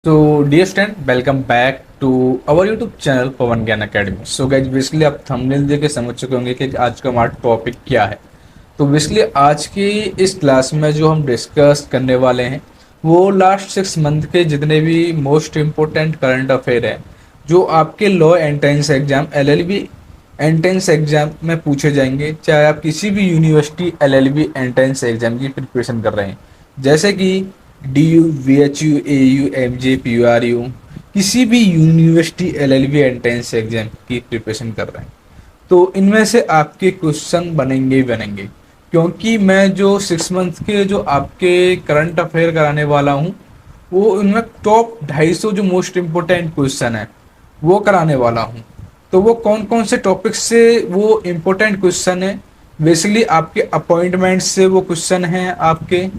So, dear student, welcome back to our YouTube channel पवन ज्ञान academy. So guys basically आप thumbnail देख के समझ चुके होंगे कि आज का हमारा टॉपिक क्या है। तो बेसिकली आज की इस क्लास में जो हम डिस्कस करने वाले हैं वो लास्ट 6 मंथ के जितने भी मोस्ट इम्पोर्टेंट करंट अफेयर है जो आपके law entrance exam LLB entrance exam में पूछे जाएंगे, चाहे आप किसी भी यूनिवर्सिटी LLB एंट्रेंस एग्जाम की प्रिपरेशन कर रहे हैं, जैसे कि DU, VHU, AU, MJ, PURU, किसी भी यूनिवर्सिटी LLB एंट्रेंस एग्जाम की प्रिपरेशन कर रहे हैं तो इनमें से आपके क्वेश्चन बनेंगे ही बनेंगे, क्योंकि मैं जो 6 मंथ के जो आपके करंट अफेयर कराने वाला हूँ वो उनमें टॉप 250 जो मोस्ट इम्पोर्टेंट क्वेश्चन है वो कराने वाला हूँ। तो वो कौन कौन से टॉपिक से वो इम्पोर्टेंट क्वेश्चन है, बेसिकली आपके अपॉइंटमेंट से वो क्वेश्चन हैं, आपके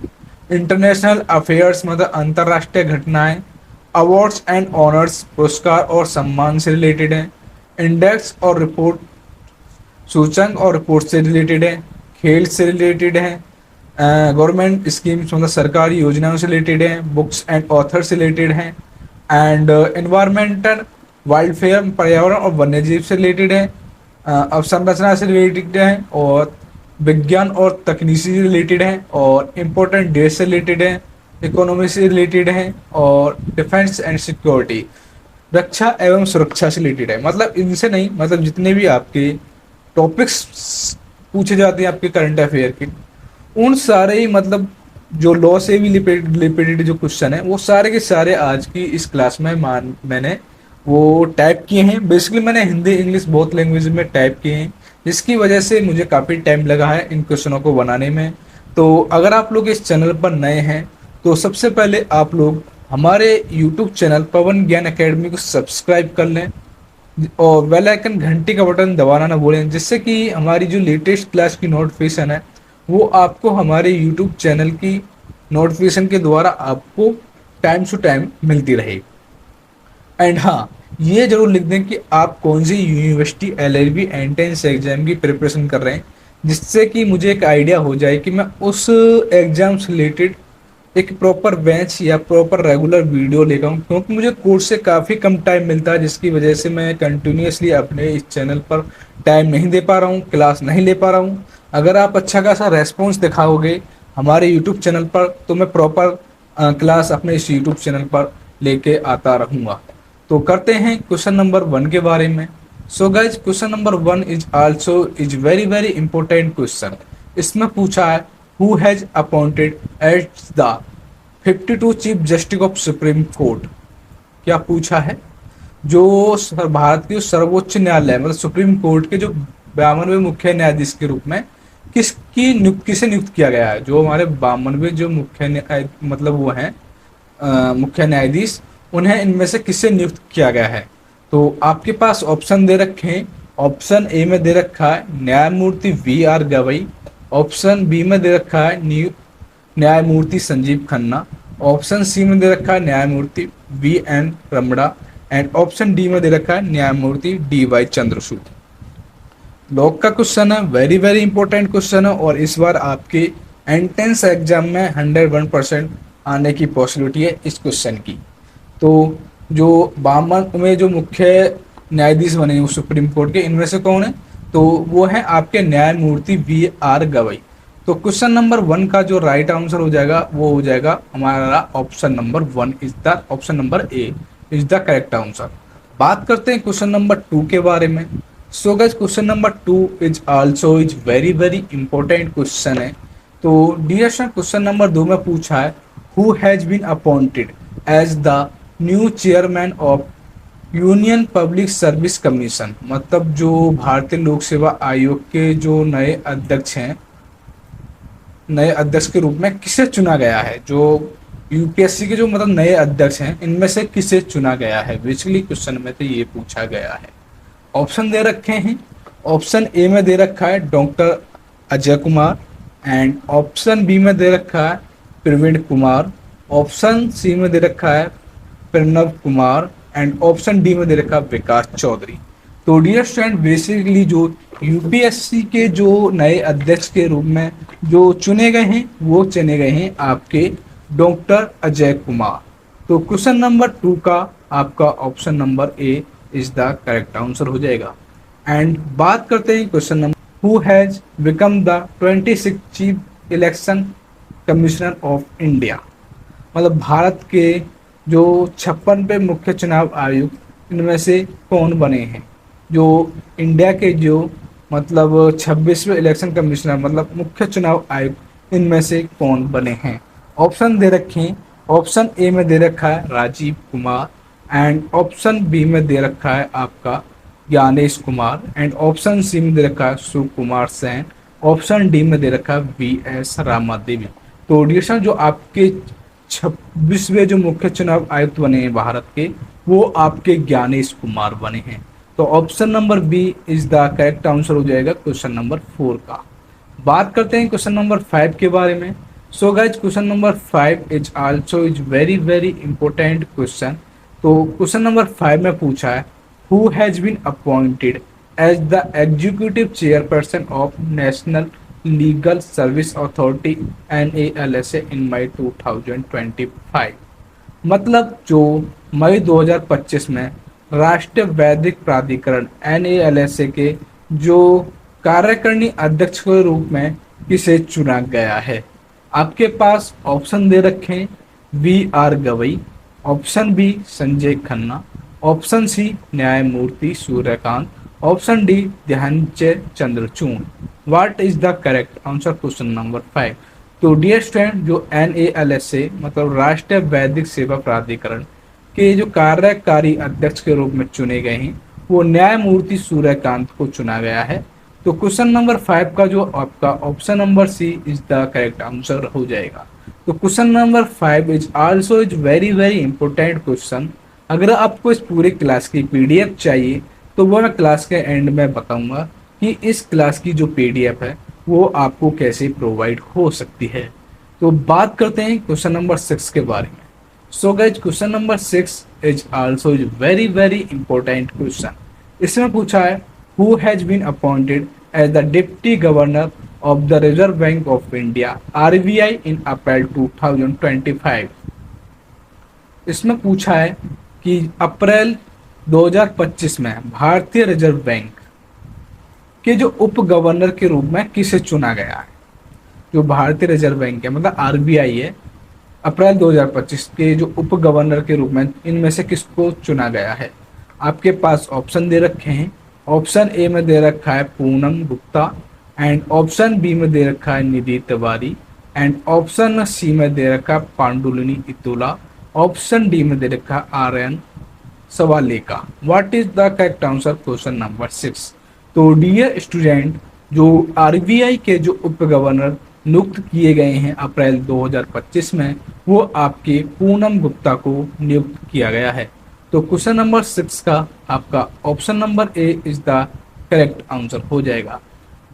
इंटरनेशनल अफेयर्स मतलब अंतर्राष्ट्रीय घटनाएं, अवार्ड्स एंड ऑनर्स पुरस्कार और सम्मान से रिलेटेड हैं, इंडेक्स और रिपोर्ट सूचक और रिपोर्ट से रिलेटेड है, खेल से रिलेटेड है, गवर्नमेंट स्कीम्स मतलब सरकारी योजनाओं से रिलेटेड है, बुक्स एंड ऑथर से रिलेटेड है, एंड एनवायरमेंटल वाइल्ड पर्यावरण और वन्यजीव से रिलेटेड है, अवसंरचना से रिलेटेड है, और विज्ञान और तकनीकी से रिलेटेड है, और इम्पोर्टेंट डेट से रिलेटेड है, इकोनॉमी से रिलेटेड है, और डिफेंस एंड सिक्योरिटी रक्षा एवं सुरक्षा से रिलेटेड है। मतलब इनसे नहीं, मतलब जितने भी आपके टॉपिक्स पूछे जाते हैं आपके करंट अफेयर के, उन सारे ही मतलब जो लॉ से भी रिलेटेड जो क्वेश्चन है वो सारे के सारे आज की इस क्लास में मैंने वो टाइप किए हैं। बेसिकली मैंने हिंदी इंग्लिश बोथ लैंग्वेज में टाइप किए हैं, जिसकी वजह से मुझे काफ़ी टाइम लगा है इन क्वेश्चनों को बनाने में। तो अगर आप लोग इस चैनल पर नए हैं तो सबसे पहले आप लोग हमारे यूट्यूब चैनल पवन ज्ञान अकेडमी को सब्सक्राइब कर लें और बेल आइकन घंटी का बटन दबाना ना भूलें, जिससे कि हमारी जो लेटेस्ट क्लास की नोटिफिकेशन है वो आपको हमारे यूट्यूब चैनल की नोटिफिकेशन के द्वारा आपको टाइम टू टाइम मिलती रहे। एंड हाँ, ये जरूर लिख दें कि आप कौन सी यूनिवर्सिटी LLB एंट्रेंस एग्जाम की प्रिपरेशन कर रहे हैं, जिससे कि मुझे एक आइडिया हो जाए कि मैं उस एग्जाम से रिलेटेड एक प्रॉपर बेंच या प्रॉपर रेगुलर वीडियो लेकर आऊँ, क्योंकि मुझे कोर्स से काफ़ी कम टाइम मिलता है, जिसकी वजह से मैं कंटिन्यूसली अपने इस चैनल पर टाइम नहीं दे पा रहा हूँ, क्लास नहीं ले पा रहा हूँ। अगर आप अच्छा खासा रेस्पॉन्स दिखाओगे हमारे यूट्यूब चैनल पर तो मैं प्रॉपर क्लास अपने इस यूट्यूब चैनल पर लेके आता रहूँगा। तो करते हैं क्वेश्चन नंबर 1 के बारे में। So guys question number 1 is also is very very important question. इसमें पूछा है who has appointed as the 52 chief justice of Supreme Court. क्या पूछा है, जो भारत के सर्वोच्च न्यायालय मतलब सुप्रीम कोर्ट के जो 52वें मुख्य न्यायाधीश के रूप में किसे नियुक्त किया गया है। जो हमारे 52वें जो मतलब वो हैं मुख्य न्यायाधीश, उन्हें इनमें से किसे नियुक्त किया गया है। तो आपके पास ऑप्शन दे रखे हैं। ऑप्शन ए में दे रखा है न्यायमूर्ति VR गवई, ऑप्शन बी में दे रखा है न्यायमूर्ति संजीव खन्ना, ऑप्शन सी में दे रखा है न्यायमूर्ति VN रमड़ा, एंड ऑप्शन डी में दे रखा है न्यायमूर्ति DY चंद्रचूड़। लॉग का क्वेश्चन है, वेरी वेरी इंपॉर्टेंट क्वेश्चन है, और इस बार आपके एंट्रेंस एग्जाम में 101% आने की पॉसिबिलिटी है इस क्वेश्चन की। तो जो 52 में जो मुख्य न्यायाधीश बने हैं सुप्रीम कोर्ट के, इनमें से कौन है, तो वो है आपके न्यायमूर्ति VR गवई। तो क्वेश्चन नंबर 1 का जो राइट आंसर हो जाएगा वो हो जाएगा हमारा option number 1 is the option number A is the correct answer. बात करते हैं क्वेश्चन नंबर 2 के बारे में। So guys question number 2 is also is very very important question है। तो डियर स्टूडेंट क्वेश्चन नंबर 2 में पूछा है who has been appointed as the new chairman of Union Public Service Commission. मतलब जो भारतीय लोक सेवा आयोग के जो नए अध्यक्ष हैं, नए अध्यक्ष के रूप में किसे चुना गया है। जो UPSC के जो मतलब नए अध्यक्ष हैं इनमें से किसे चुना गया है, बेसिकली क्वेश्चन में तो ये पूछा गया है। ऑप्शन दे रखे हैं। ऑप्शन ए में दे रखा है doctor Ajay Kumar, and option B में दे रखा है प्रवीण कुमार, ऑप्शन सी में दे रखा है Pranav Kumar, and option D में दे रखा विकास चौधरी। तो डियर स्टूडेंट बेसिकली जो UPSC के जो नए अध्यक्ष के रूप में जो चुने गए हैं वो चुने गए हैं आपके डॉक्टर अजय कुमार। तो क्वेश्चन नंबर 2 का आपका option number A is the correct answer हो जाएगा। एंड बात करते हैं question number, who has become the 26 chief election commissioner of India. मतलब भारत के जो 56वें मुख्य चुनाव आयुक्त इनमें से कौन बने हैं। जो इंडिया के जो मतलब 26वें इलेक्शन कमिश्नर मतलब मुख्य चुनाव आयुक्त इनमें से कौन बने हैं। ऑप्शन दे रखे हैं। ऑप्शन ए में दे रखा है Rajiv Kumar, and option B में दे रखा है आपका Gyanesh Kumar, and option C में दे रखा है सुकुमार सेन, ऑप्शन डी में दे रखा है वी.एस. रामादेवी। तो डियर जो आपके 26वें जो मुख्य चुनाव आयुक्त बने हैं भारत के, वो आपके ज्ञानेश कुमार बने हैं। तो option number B is the correct answer हो जाएगा क्वेश्चन नंबर 4 का। बात करते हैं क्वेश्चन नंबर 5 के बारे में। So guys question number 5 is also is very very important question. तो क्वेश्चन नंबर 5 में पूछा है, who has been appointed as the executive chairperson of National Legal Service Authority NALSA in May 2025। मतलब जो मई 2025 में राष्ट्रीय वैदिक प्राधिकरण NALSA के जो कार्यकारिणी अध्यक्ष के रूप में किसे चुना गया है। आपके पास ऑप्शन दे रखे हैं V.R. Gavai, option B Sanjay Khanna, option C न्यायमूर्ति Suryakant, option D Dhyanchand Chandrachud. What is the correct answer question number 5। तो डियर स्टूडेंट जो NALSA मतलब राष्ट्रीय वैदिक सेवा प्राधिकरण के जो कार्यकारी अध्यक्ष के रूप में चुने गए हैं वो न्यायमूर्ति सूर्यकांत को चुना गया है। तो क्वेश्चन नंबर 5 का जो आपका option number C is the correct answer हो जाएगा। तो question number 5 is also is very very important question. अगर आपको इस पूरे क्लास की PDF चाहिए तो वो मैं क्लास के एंड में बताऊंगा कि इस क्लास की जो PDF है वो आपको कैसे प्रोवाइड हो सकती है। तो बात करते हैं क्वेश्चन नंबर 6 के बारे में। So guys question number 6 is also is very very important question. इसमें पूछा है, who has been appointed as the deputy governor of the Reserve Bank of India RBI in April 2025। इसमें पूछा है कि अप्रैल 2025 में भारतीय रिजर्व बैंक के जो उप गवर्नर के रूप में किसे चुना गया है। जो भारतीय रिजर्व बैंक है मतलब RBI है, अप्रैल 2025 के जो उप गवर्नर के रूप में इनमें से किसको चुना गया है। आपके पास ऑप्शन दे रखे हैं। ऑप्शन ए में दे रखा है Poonam Gupta, and option B में दे रखा है Nidhi Tiwari, and option C में दे रखा है पांडुलिनी इतोला, ऑप्शन डी में दे रखा है RN सवालेका। What is the correct answer question number 6। तो डियर स्टूडेंट जो RBI के जो उप गवर्नर नियुक्त किए गए हैं अप्रैल 2025 में वो आपके पूनम गुप्ता को नियुक्त किया गया है। तो क्वेश्चन नंबर 6 का आपका option number A is the correct answer हो जाएगा।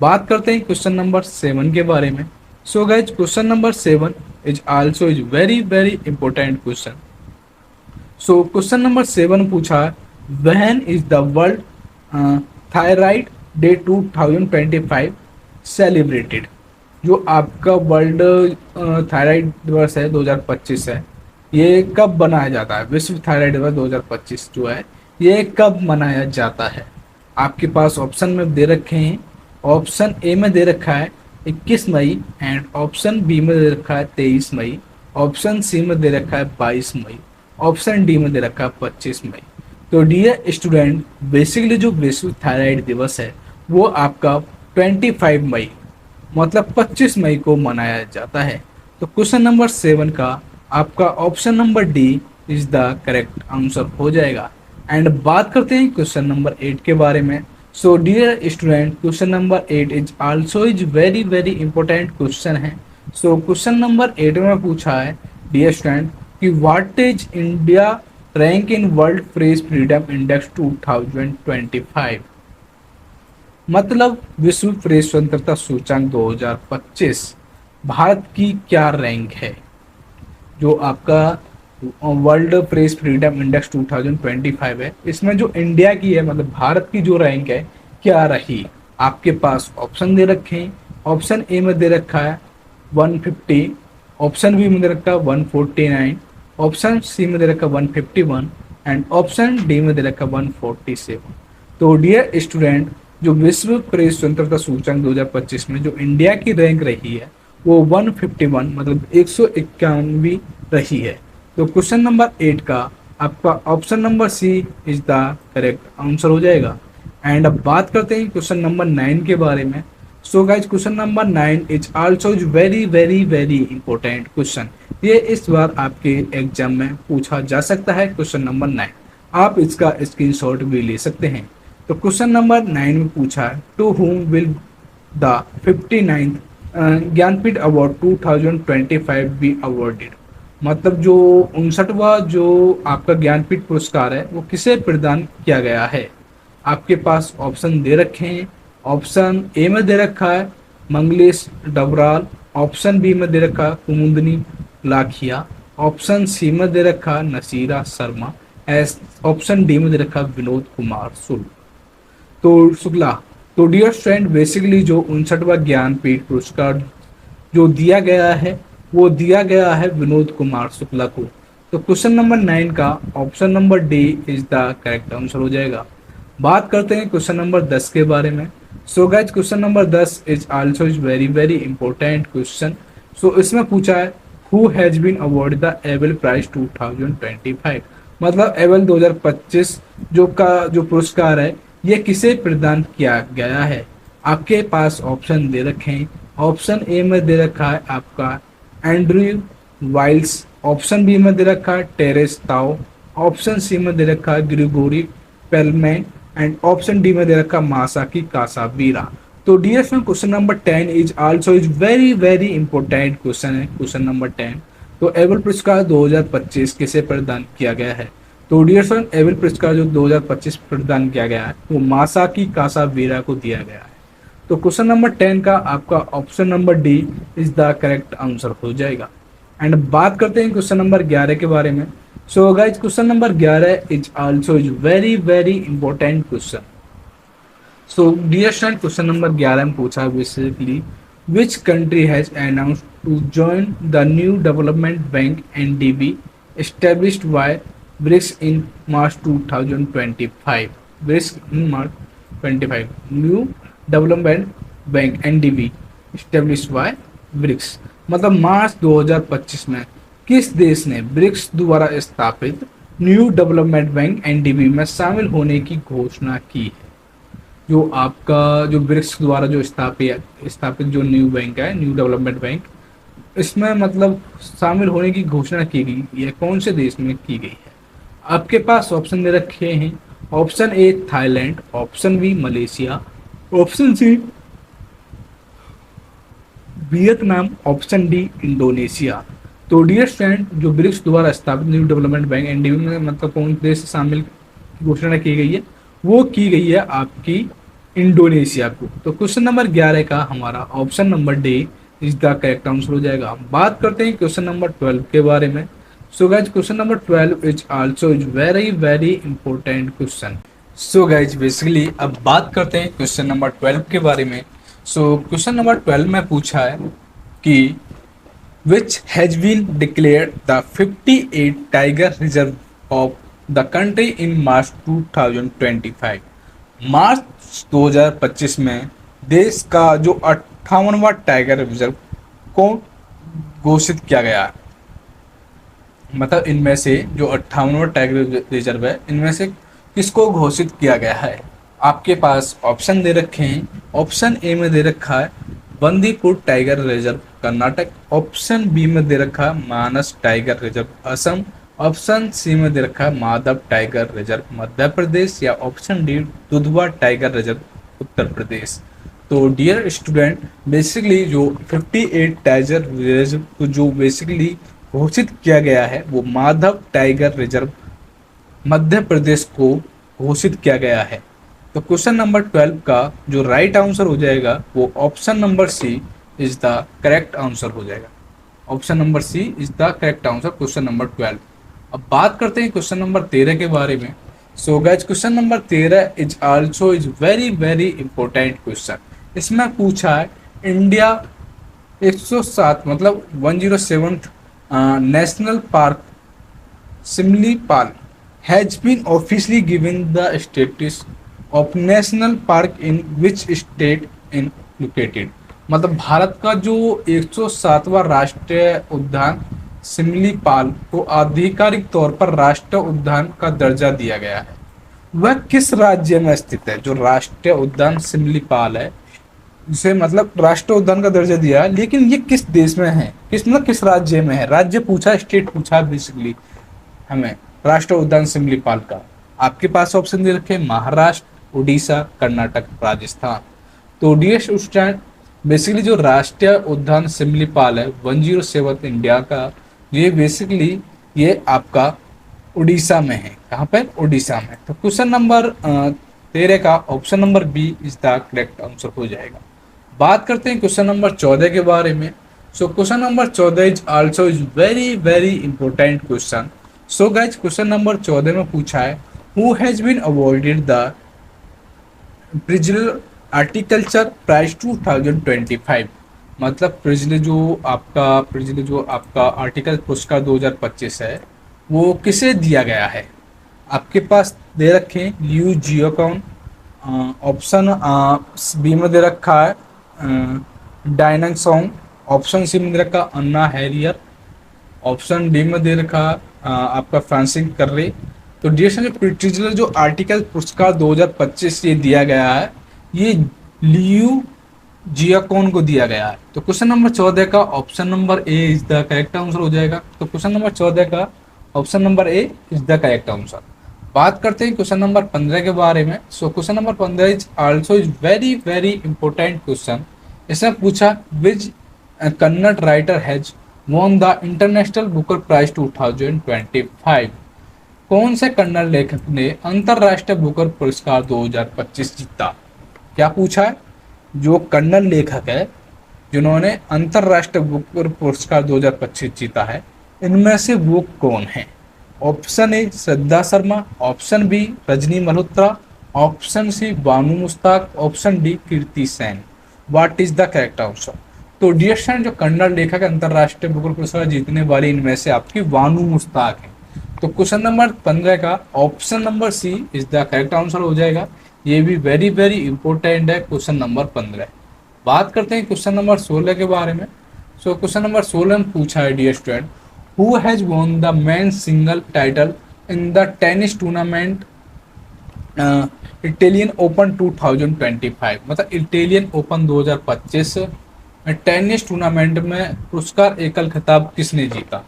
बात करते हैं क्वेश्चन नंबर 7 के बारे में। So guys question number 7 is also is very very important question. So question number 7 पूछा है, when is the world thyroid day 2025 celebrated. जो आपका वर्ल्ड थायराइड दिवस है 2025 है, ये कब मनाया जाता है। विश्व थायराइड दिवस 2025 जो है ये कब मनाया जाता है। आपके पास ऑप्शन में दे रखे हैं। ऑप्शन ए में दे रखा है 21 मई, एंड ऑप्शन बी में दे रखा है 23 मई, ऑप्शन सी में दे रखा है 22 मई, ऑप्शन डी में दे रखा है 25 मई। तो डियर स्टूडेंट बेसिकली जो विश्व थायराइड दिवस है वो आपका 25 मई मतलब 25 मई को मनाया जाता है। तो क्वेश्चन नंबर 7 का आपका option number D is the correct answer हो जाएगा। एंड बात करते हैं क्वेश्चन नंबर 8 के बारे में। सो dear student question number 8 is also is very very important question है। सो क्वेश्चन नंबर 8 में पूछा है डियर स्टूडेंट कि what is India rank in World Press Freedom Index 2025। मतलब विश्व प्रेस स्वतंत्रता सूचकांक 2025 भारत की क्या रैंक है। जो आपका वर्ल्ड प्रेस फ्रीडम इंडेक्स 2025 है इसमें जो इंडिया की है मतलब भारत की जो रैंक है क्या रही। आपके पास ऑप्शन दे रखे हैं। ऑप्शन ए में दे रखा है 150, ऑप्शन बी में दे रखा है 149, ऑप्शन सी में दे रखा 151 एंड ऑप्शन डी में दे रखा 147। तो डियर स्टूडेंट, जो विश्व प्रेस स्वतंत्रता सूचकांक 2025 में जो इंडिया की रैंक रही है वो 151 मतलब 151वीं रही है। तो क्वेश्चन नंबर 8 का आपका option number C is the correct answer हो जाएगा। एंड अब बात करते हैं क्वेश्चन नंबर 9 के बारे में। So guys question number 9 is also is very very very important question. ये इस बार आपके एग्जाम में पूछा जा सकता है। क्वेश्चन नंबर 9 आप इसका स्क्रीनशॉट भी ले सकते हैं। तो क्वेश्चन नंबर 9 में पूछा है to whom will the 59th Jnanpith award 2025 be awarded. मतलब जो 59वां जो आपका ज्ञानपीठ पुरस्कार है वो किसे प्रदान किया गया है। आपके पास ऑप्शन दे रखे हैं। ऑप्शन ए में दे रखा है मंगलेश डबराल, ऑप्शन बी में दे रखा कुमुदनी लाखिया, ऑप्शन सी में दे रखा नसीरा शर्मा, ऑप्शन डी में दे रखा विनोद कुमार शुक्ला। तो डियर स्टूडेंट, बेसिकली जो 59वां ज्ञानपीठ पुरस्कार जो दिया गया है वो दिया गया है विनोद कुमार शुक्ला को। तो क्वेश्चन नंबर 9 का option number D is the correct answer हो जाएगा। बात करते हैं क्वेश्चन नंबर 10 के बारे में। So guys question number 10 is also is very very important question. So इसमें पूछा है who has been award the Abel prize 2025। मतलब एबल 2025 जो पुरस्कार है ये किसे प्रदान किया गया है। आपके पास ऑप्शन दे रखे हैं। ऑप्शन ए में दे रखा है आपका एंड्रयू वाइल्स, ऑप्शन बी में दे रखा है टेरेस ताओ, ऑप्शन सी में दे रखा है Grigori Perelman and option D में दे रखा मासाकी कासावीरा। तो dear friend, question number 10 is also is very very important question है। क्वेश्चन नंबर 10, तो एबल पुरस्कार 2025 किसे प्रदान किया गया है। तो डियर फ्रेंड, एबल पुरस्कार जो 2025 प्रदान किया गया है वो मासाकी कासावीरा को दिया गया है। तो क्वेश्चन नंबर 10 का आपका option number D is the correct answer हो जाएगा। एंड बात करते हैं क्वेश्चन नंबर 11 के बारे में। So guys question number 11 is also is very very important question. So dear student, question number 11 में पूछा है basically which country has announced to join the New Development Bank NDB established by BRICS in March 2025। BRICS in March 25 New Development Bank NDB established by BRICS. मतलब March 2025 में किस देश ने BRICS द्वारा स्थापित न्यू डेवलपमेंट बैंक एनडीबी में शामिल होने की घोषणा की है। जो आपका जो ब्रिक्स द्वारा जो स्थापित जो न्यू बैंक है, न्यू डेवलपमेंट बैंक, इसमें मतलब शामिल होने की घोषणा की गई है। कौन से देश में की गई है। आपके पास ऑप्शन दे रखे हैं। Option A Thailand, option B Malaysia, option C Vietnam, option D Indonesia. तो डियर स्टूडेंट, जो ब्रिक्स द्वारा स्थापित न्यू डेवलपमेंट बैंक एनडीबी में मतलब कौन देश शामिल घोषणा की गई है, वो की गई है आपकी इंडोनेशिया को। तो क्वेश्चन नंबर 11 का हमारा option number D is the correct answer हो जाएगा। बात करते हैं क्वेश्चन नंबर 12 के बारे में। So guys question number 12 is also is very very important question. So guys basically अब बात करते हैं क्वेश्चन नंबर 12 के बारे में। सो क्वेश्चन नंबर 12 में पूछा है कि which has been declared the 58 tiger reserve of the country in March 2025। March 2025 में देश का जो 58वां टाइगर रिजर्व को घोषित किया गया है। मतलब इनमें से जो 58वां टाइगर रिजर्व है इनमें से किसको घोषित किया गया है। आपके पास ऑप्शन दे रखे हैं। ऑप्शन ए में दे रखा है Bandipur tiger reserve Karnataka, option B में दे रखा है Manas tiger reserve Assam, option C में दे रखा है माधव टाइगर रिजर्व मध्य प्रदेश, या option D Dudhwa tiger reserve Uttar Pradesh. तो डियर स्टूडेंट, बेसिकली जो 58 टाइगर रिजर्व को जो बेसिकली घोषित किया गया है वो माधव टाइगर रिजर्व मध्य प्रदेश को घोषित किया गया है। तो क्वेश्चन नंबर 12 का जो राइट आंसर हो जाएगा वो option number C is the correct answer हो जाएगा। Option number C is the correct answer question number 12। अब बात करते हैं क्वेश्चन नंबर 13 के बारे में। So guys question number 13 is also is very very important question. इसमें पूछा है इंडिया 107 मतलब 107 national park Simlipal has been officially given the status of national park in which state in located। मतलब भारत का जो 107वां राष्ट्रीय उद्यान सिमलीपाल को आधिकारिक तौर पर राष्ट्रीय उद्यान का दर्जा दिया गया है, वह किस राज्य में स्थित है। जो राष्ट्रीय उद्यान सिमलीपाल है, इसे मतलब राष्ट्रीय उद्यान का दर्जा दिया है, लेकिन ये किस देश में है, किस मतलब किस राज्य में है। राज्य पूछा, स्टेट पूछा बेसिकली हमें राष्ट्रीय उद्यान सिमलीपाल का। आपके पास ऑप्शन दे रखे महाराष्ट्र, उड़ीसा, कर्नाटक, राजस्थान। तो डीएस उद्यान बेसिकली जो राष्ट्रीय उद्यान सिमलीपाल है 107 इंडिया का, ये बेसिकली ये आपका उड़ीसा में है। कहाँ पे? उड़ीसा में। तो क्वेश्चन नंबर 13 का option number B is the correct answer हो जाएगा। बात करते हैं क्वेश्चन नंबर 14 के बारे में। So question number 14 is also is very very important question. So guys question number 14 में पूछा है who has been awarded the Pritzker architecture prize 2025। मतलब प्रिजनर जो आपका आर्टिकल पुरस्कार 2025 है वो किसे दिया गया है। आपके पास दे रखे हैं लियू जियोकॉन, ऑप्शन बी में दे रखा है डायनंग सॉन्ग, ऑप्शन सी में दे रखा अन्ना हैरियर, ऑप्शन डी में दे रखा आपका फ्रांसिस कर्रे। तो डियर प्रिटिजलर जो आर्टिकल पुरस्कार 2025 ये दिया गया है, ये लियू जियाकॉन को दिया गया है। तो क्वेश्चन नंबर 14 का option number A is the correct answer हो जाएगा। तो क्वेश्चन नंबर 14 का option number A is the correct answer. बात करते हैं क्वेश्चन नंबर 15 के बारे में। So question number 15 is also is very very important question. इसमें पूछा which Kannada writer has won the international Booker prize 2025। कौन से कन्नड़ लेखक ने अंतरराष्ट्रीय बुकर पुरस्कार 2025 जीता। क्या पूछा है? जो कन्नड़ लेखक है जिन्होंने अंतरराष्ट्रीय बुकर पुरस्कार 2025 जीता है, इनमें से वो कौन है। Option A Shraddha Sharma, option B Rajni Malhotra, option C Banu Mushtaq, option D Kirti Sen. What is the correct answer. तो डियर फ्रेंड जो कन्नड़ लेखक अंतरराष्ट्रीय बुकर पुरस्कार जीतने वाली इनमें से आपकी बानू मुश्ताक है। तो क्वेश्चन नंबर 15 का option number C is the correct answer हो जाएगा। ये भी वेरी वेरी इंपॉर्टेंट है क्वेश्चन नंबर 15। बात करते हैं क्वेश्चन नंबर 16 के बारे में। सो क्वेश्चन नंबर 16 में पूछा है dear student who has won the men singles title in the tennis tournament Italian Open 2025। मतलब इटालियन ओपन 2025 में टेनिस टूर्नामेंट में पुरस्कार एकल खिताब किसने जीता।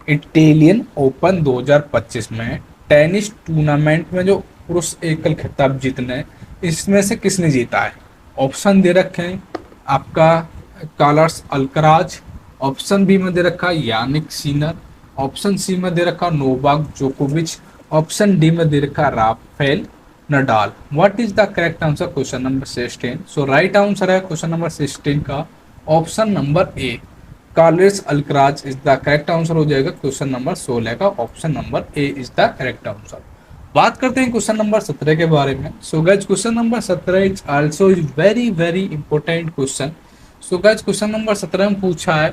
इटालियन ओपन 2025 में टेनिस टूर्नामेंट में जो पुरुष एकल खिताब जीतने, इसमें से किसने जीता है। ऑप्शन दे रखे हैं आपका कार्लोस अल्कराज, ऑप्शन बी में दे रखा यानिक सिनर, ऑप्शन सी में दे रखा नोवाक जोकोविच, ऑप्शन डी में दे रखा Rafael Nadal. What is the correct answer question number 16। So right answer है क्वेश्चन नंबर 16 का option number A Carlos Alcaraz is the correct answer हो जाएगा। क्वेश्चन नंबर 16 का option number A is the correct answer. बात करते हैं question number 17 के बारे में। So guys question number 17 is also is very very important question. So guys question number 17 में पूछा है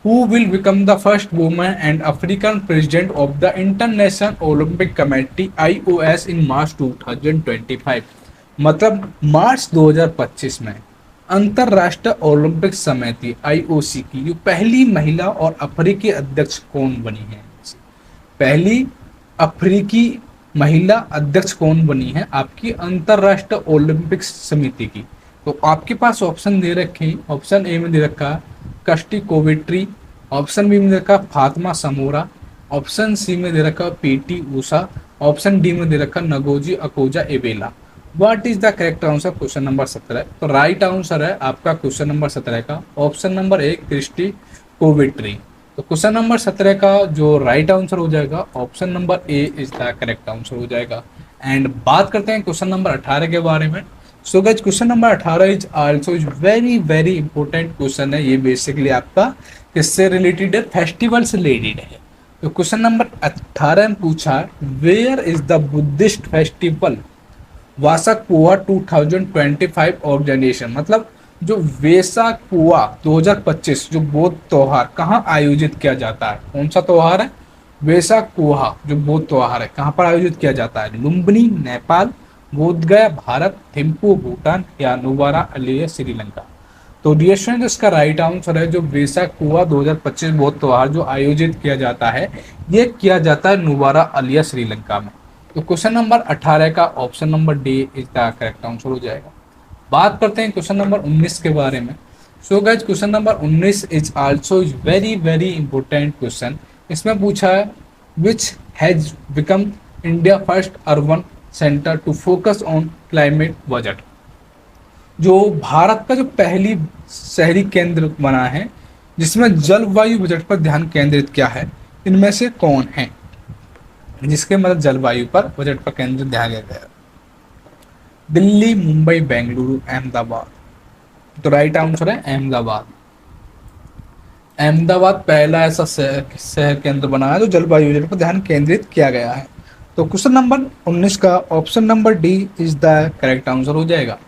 who will become the first woman and African president of the international Olympic committee IOS in March 2025। मतलब March 2025 में अंतरराष्ट्रीय Olympic समिति IOC की जो पहली महिला और अफ्रीकी अध्यक्ष कौन बनी है। पहली अफ्रीकी महिला अध्यक्ष कौन बनी है आपकी अंतरराष्ट्रीय ओलंपिक समिति की। तो आपके पास ऑप्शन दे रखे हैं। ऑप्शन ए में दे रखा कस्टी कोविट्री, ऑप्शन बी में दे रखा फातिमा समोरा, ऑप्शन सी में दे रखा PT ऊषा, ऑप्शन डी में दे रखा Ngozi Okonjo Iweala. What is the correct answer question number 17। तो राइट आंसर है आपका क्वेश्चन नंबर 17 का ऑप्शन नंबर ए क्रिस्टी कोविट्री। तो क्वेश्चन नंबर 17 का जो राइट आंसर हो जाएगा option number A is the correct answer हो जाएगा। एंड बात करते हैं क्वेश्चन नंबर 18 के बारे में। So guys question number 18 is also is very very important question है। ये बेसिकली आपका किससे रिलेटेड है, फेस्टिवल से रिलेटेड है। तो क्वेश्चन नंबर 18 में पूछा where is the Buddhist festival Vesak पुआ 2025 ऑर्गेनाइजेशन। मतलब जो वेसाक पुआ 2025 जो बौद्ध त्योहार कहाँ आयोजित किया जाता है, कौन सा त्योहार है, वैशाख कुहा जो बौद्ध त्योहार है कहाँ पर आयोजित किया जाता है? लुम्बिनी नेपाल, बोधगया भारत, थिम्पू भूटान या नुवारा अलिया श्रीलंका। तो डियर स्टूडेंट इसका राइट आंसर है जो वैशाख कुआ 2025 बौद्ध त्योहार जो आयोजित किया जाता है ये किया जाता है नुवारा अलिया श्रीलंका में। तो क्वेश्चन नंबर 18 का option number D is the correct answer हो जाएगा। बात करते हैं क्वेश्चन नंबर 19 के बारे में। So guys question number 19 is also very very important question. इसमें पूछा है which has become India first urban centre to focus on climate budget. जो भारत का जो पहली शहरी केंद्र बना है जिसमें जलवायु बजट पर ध्यान केंद्रित किया है, इनमें से कौन है जिसके मतलब जलवायु पर बजट पर केंद्रित ध्यान दिया गया? दिल्ली, मुंबई, बेंगलुरु, अहमदाबाद। तो राइट आंसर है अहमदाबाद। अहमदाबाद पहला ऐसा शहर केंद्र बना है जो जलवायु बजट पर ध्यान केंद्रित किया गया है। तो क्वेश्चन नंबर 19 का option number D is the correct answer हो जाएगा।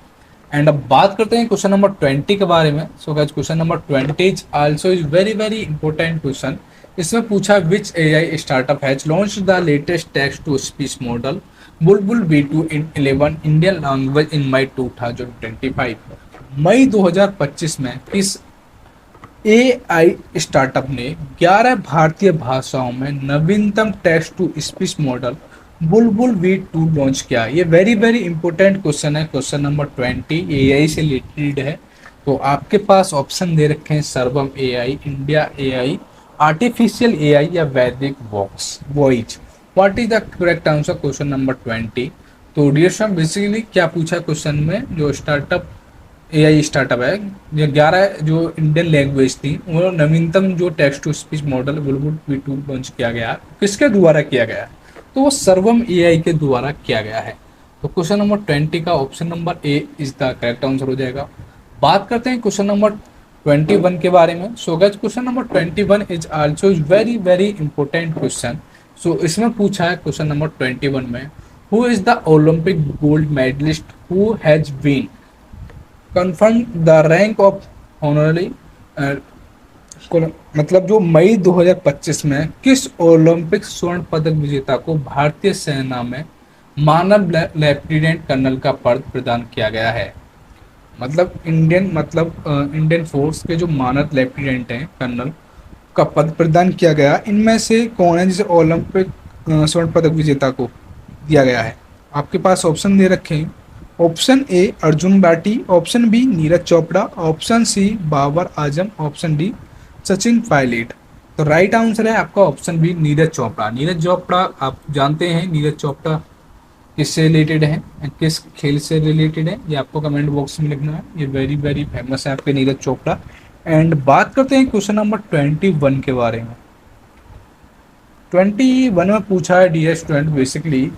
एंड अब बात करते हैं क्वेश्चन नंबर 20 के बारे में। So guys question number 20 is also is very very important question. इसमें पूछा which AI startup has launched the latest text to speech model Bulbul V2 in 11 Indian language in May 2025। May 2025 में किस AI startup ने 11 भारतीय भाषाओं में नवीनतम text to speech model Bulbul V2 launch किया? ये वेरी वेरी इंपॉर्टेंट क्वेश्चन है। क्वेश्चन नंबर 20 एआई से रिलेटेड है। तो आपके पास ऑप्शन दे रखे हैं सर्वम AI, India AI, artificial AI या वैदिक voice. What is the correct answer question number 20? तो डियर स्टूडेंट बेसिकली क्या पूछा क्वेश्चन में, जो स्टार्टअप एआई स्टार्टअप है जो 11 जो इंडियन लैंग्वेज थी वो नवीनतम जो text to speech model Bulbul V2 launch किया गया, किसके द्वारा किया गया? तो वो सर्वम एआई के द्वारा किया गया है। तो क्वेश्चन नंबर 20 का option number A is the correct answer हो जाएगा। बात करते हैं क्वेश्चन नंबर 21 के बारे में। So guys question number 21 is also very very important question. So इसमें पूछा है क्वेश्चन नंबर 21 में who is the Olympic gold medallist who has been confirm the rank of honorary. मतलब जो मई 2025 में किस ओलंपिक स्वर्ण पदक विजेता को भारतीय सेना में मानव लेफ्टिनेंट कर्नल का पद प्रदान किया गया है? मतलब इंडियन फोर्स के जो मानद लेफ्टिनेंट हैं कर्नल का पद प्रदान किया गया, इनमें से कौन है जिसे ओलंपिक स्वर्ण पदक विजेता को दिया गया है? आपके पास ऑप्शन दे रखे हैं। Option A Arjun Bati, option B Neeraj Chopra, option C Babar Azam, option D Sachin Pilot. तो राइट आंसर है आपका ऑप्शन बी नीरज चोपड़ा। नीरज चोपड़ा आप जानते हैं नीरज चोपड़ा किससे रिलेटेड है, किस खेल से रिलेटेड है, ये आपको कमेंट बॉक्स में लिखना है। ये वेरी वेरी फेमस है आपके नीरज चोपड़ा। एंड बात करते हैं क्वेश्चन नंबर 21 के बारे में। 21 में पूछा है dear student basically